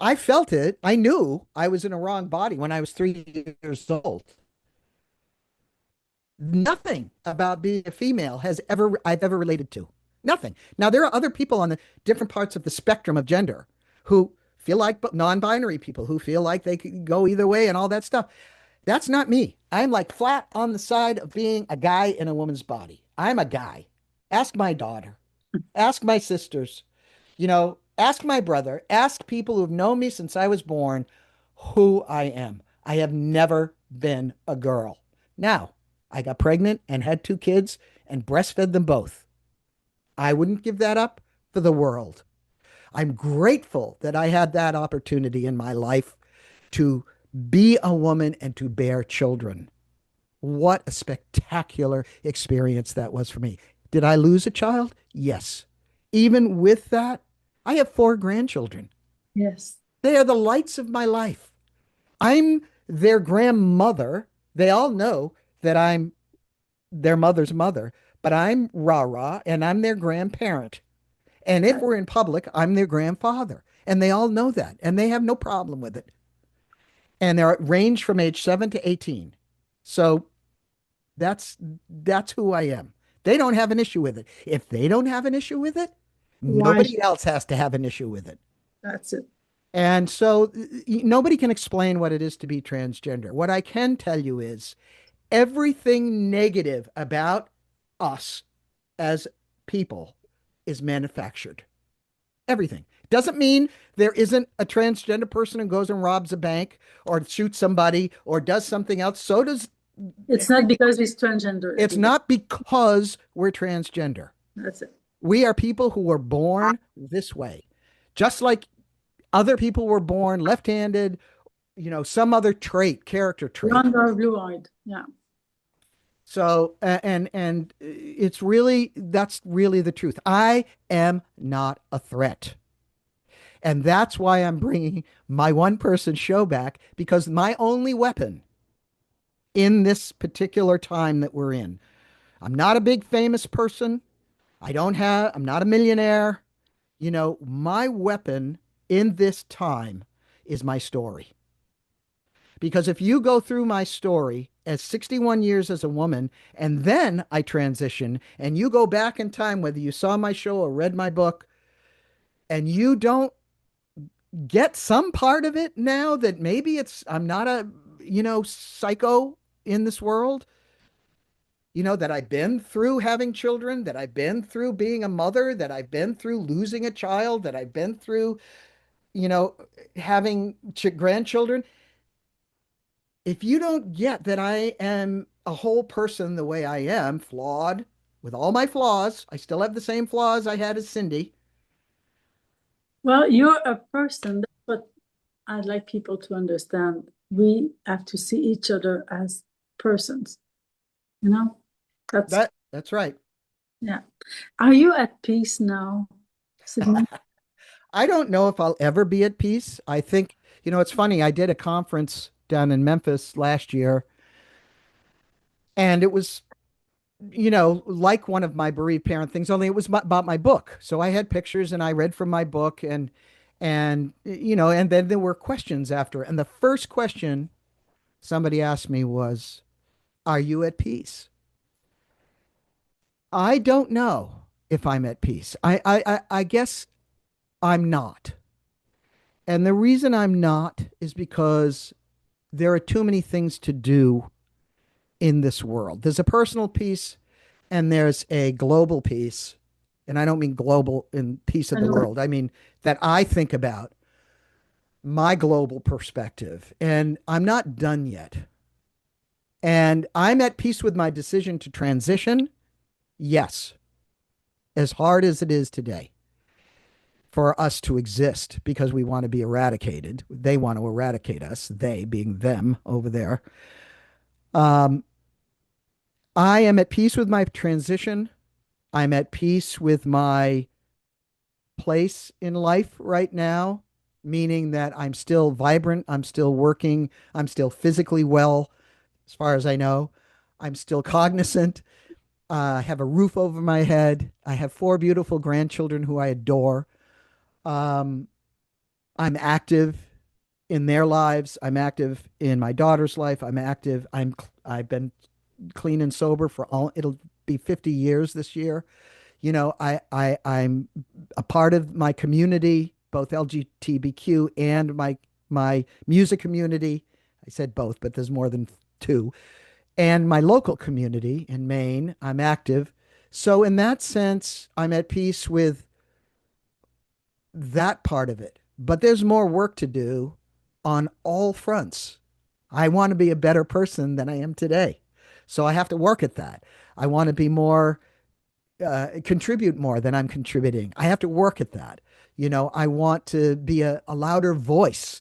I felt it. I knew I was in a wrong body when I was 3 years old. Nothing about being a female I've ever related to. Nothing. Now there are other people on the different parts of the spectrum of gender who feel like non-binary people who feel like they could go either way and all that stuff. That's not me. I'm like flat on the side of being a guy in a woman's body. I'm a guy. Ask my daughter. Ask my sisters. Ask my brother. Ask people who've known me since I was born who I am. I have never been a girl. Now, I got pregnant and had 2 kids, and breastfed them both. I wouldn't give that up for the world. I'm grateful that I had that opportunity in my life to be a woman and to bear children. What a spectacular experience that was for me. Did I lose a child? Yes. Even with that, I have 4 grandchildren. Yes. They are the lights of my life. I'm their grandmother. They all know that I'm their mother's mother, but I'm rah-rah and I'm their grandparent. And if we're in public, I'm their grandfather. And they all know that. And they have no problem with it. And they're range from age 7 to 18. So that's who I am. They don't have an issue with it. If they don't have an issue with it, nobody else has to have an issue with it. That's it. And so nobody can explain what it is to be transgender. What I can tell you is everything negative about us as people is manufactured. Everything. Doesn't mean there isn't a transgender person who goes and robs a bank or shoots somebody or does something else. So does. It's not because he's transgender. It's not because we're transgender. That's it. We are people who were born this way. Just like other people were born left-handed, some other character trait. Blonde or blue-eyed. Yeah. So, and that's really the truth. I am not a threat. And that's why I'm bringing my one-person show back, because my only weapon in this particular time that we're in, I'm not a big famous person. I'm not a millionaire. My weapon in this time is my story. Because if you go through my story as 61 years as a woman, and then I transition, and you go back in time, whether you saw my show or read my book, and you don't get some part of it now that maybe I'm not a, psycho in this world, that I've been through having children, that I've been through being a mother, that I've been through losing a child, that I've been through, having grandchildren. If you don't get that I am a whole person the way I am, flawed, with all my flaws, I still have the same flaws I had as Cindy. Well, you're a person. That's what I'd like people to understand. We have to see each other as persons. That's right. Yeah. Are you at peace now, Cidny? I don't know if I'll ever be at peace. I think, it's funny. I did a conference down in Memphis last year, and it was, like one of my bereaved parent things, only it was about my book. So I had pictures and I read from my book, and then there were questions after. And the first question somebody asked me was, are you at peace? I don't know if I'm at peace. I guess I'm not. And the reason I'm not is because there are too many things to do in this world. There's a personal peace and there's a global peace. And I don't mean global in peace of the world. I mean that I think about my global perspective, and I'm not done yet. And I'm at peace with my decision to transition. Yes. As hard as it is today for us to exist because we want to be eradicated. They want to eradicate us, they being them over there. I am at peace with my transition. I'm at peace with my place in life right now, meaning that I'm still vibrant. I'm still working. I'm still physically well, as far as I know. I'm still cognizant. I have a roof over my head. I have 4 beautiful grandchildren who I adore. I'm active in their lives. I'm active in my daughter's life. I've been clean and sober it'll be 50 years this year. I'm a part of my community, both LGBTQ and my music community. I said both, but there's more than 2. And my local community in Maine, I'm active. So in that sense, I'm at peace with that part of it. But there's more work to do on all fronts. I want to be a better person than I am today. So I have to work at that. I want to be more, contribute more than I'm contributing. I have to work at that. I want to be a louder voice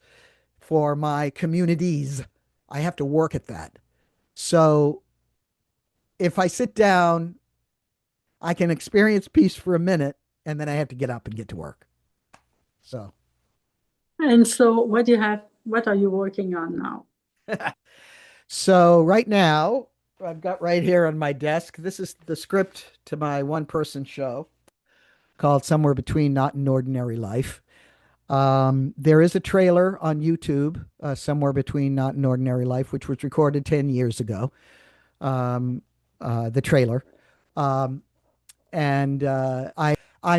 for my communities. I have to work at that. So if I sit down, I can experience peace for a minute, and then I have to get up and get to work. So. And so what do you have? What are you working on now? So right now, I've got right here on my desk, this is the script to my one-person show called Somewhere Between Not an Ordinary Life. There is a trailer on YouTube, Somewhere Between Not an Ordinary Life, which was recorded 10 years ago. The trailer. I'm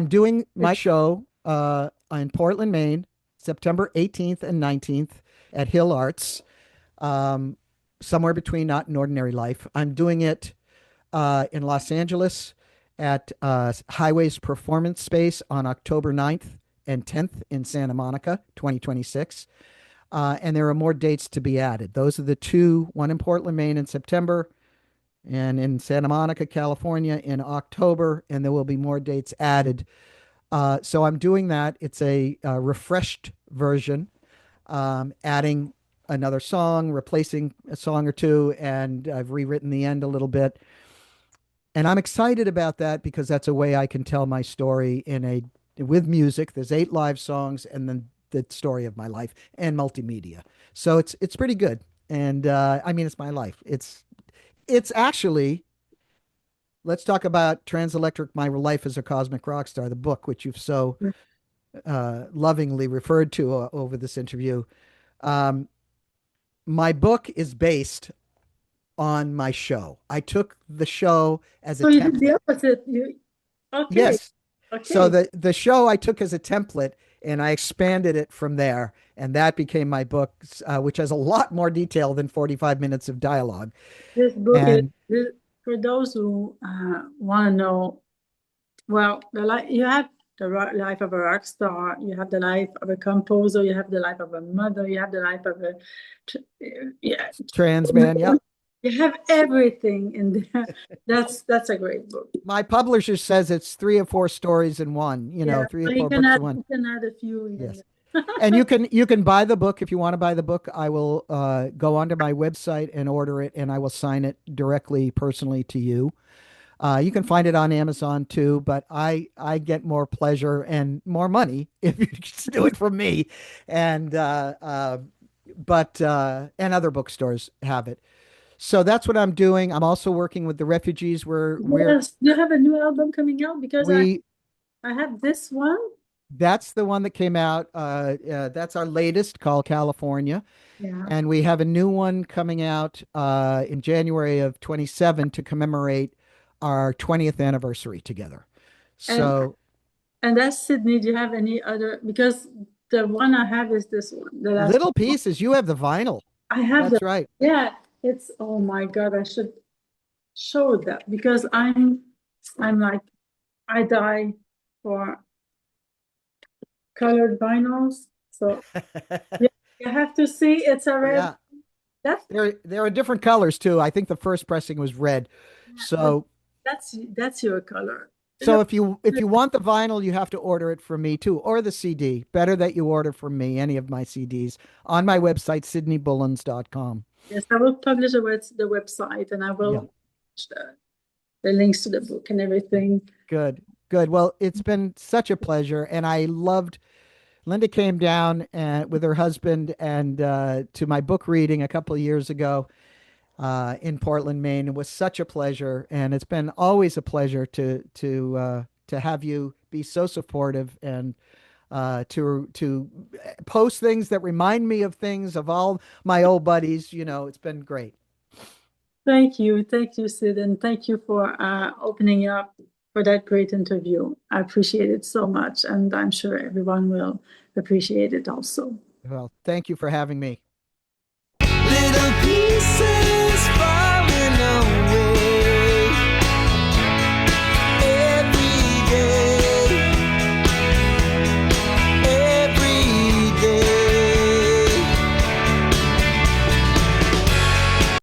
doing my show in Portland, Maine, September 18th and 19th at Hill Arts. Somewhere Between Not an Ordinary Life. I'm doing it in Los Angeles at Highways Performance Space on October 9th and 10th in Santa Monica, 2026. And there are more dates to be added. Those are the two, one in Portland, Maine in September, and in Santa Monica, California in October, and there will be more dates added. So I'm doing that. It's a refreshed version, adding another song, replacing a song or two, and I've rewritten the end a little bit. And I'm excited about that because that's a way I can tell my story with music. There's 8 live songs and then the story of my life and multimedia. So it's pretty good. And I mean, it's my life. It's actually, let's talk about Transelectric, My Life as a Cosmic Rock Star, the book, which you've so lovingly referred to over this interview. My book is based on my show. I took the show as a template. So you did the opposite. Okay. Yes. Okay. So the show I took as a template, and I expanded it from there, and that became my book, which has a lot more detail than 45 minutes of dialogue. This book is for those who want to know. Well, you have the life of a rock star, you have the life of a composer, you have the life of a mother, you have the life of a trans man. Yeah, you have everything in there. That's a great book. My publisher says it's 3 or 4 stories in one. 3 or 4 books in one. You can add a few. Yes. And you can buy the book if you want to buy the book. I will go onto my website and order it, and I will sign it directly, personally to you. You can find it on Amazon too, but I get more pleasure and more money if you just do it from me, and and other bookstores have it. So that's what I'm doing. I'm also working with the refugees. Yes, you have a new album coming out because I have this one. That's the one that came out. That's our latest, called California. Yeah. And we have a new one coming out in January of 27 to commemorate our 20th anniversary together. So, and that's Cidny. Do you have any other? Because the one I have is this one. Little Pieces. You have the vinyl. I have. That's right. Yeah, it's. Oh my God! I should show that because I'm like, I die for colored vinyls. So you have to see. It's a red. Yeah. There are different colors too. I think the first pressing was red. So. That's your color. So if you want the vinyl, you have to order it from me too, or the CD. Better that you order from me, any of my CDs, on my website, cidnybullens.com. Yes, I will publish the website, and I will the links to the book and everything. Good. Well, it's been such a pleasure, and I loved. Linda came down with her husband and to my book reading a couple of years ago. In Portland, Maine. It was such a pleasure, and it's been always a pleasure to have you be so supportive and to post things that remind me of things of all my old buddies. It's been great. Thank you, Sid, and thank you for opening up for that great interview. I appreciate it so much, and I'm sure everyone will appreciate it also. Well, thank you for having me. Little pieces.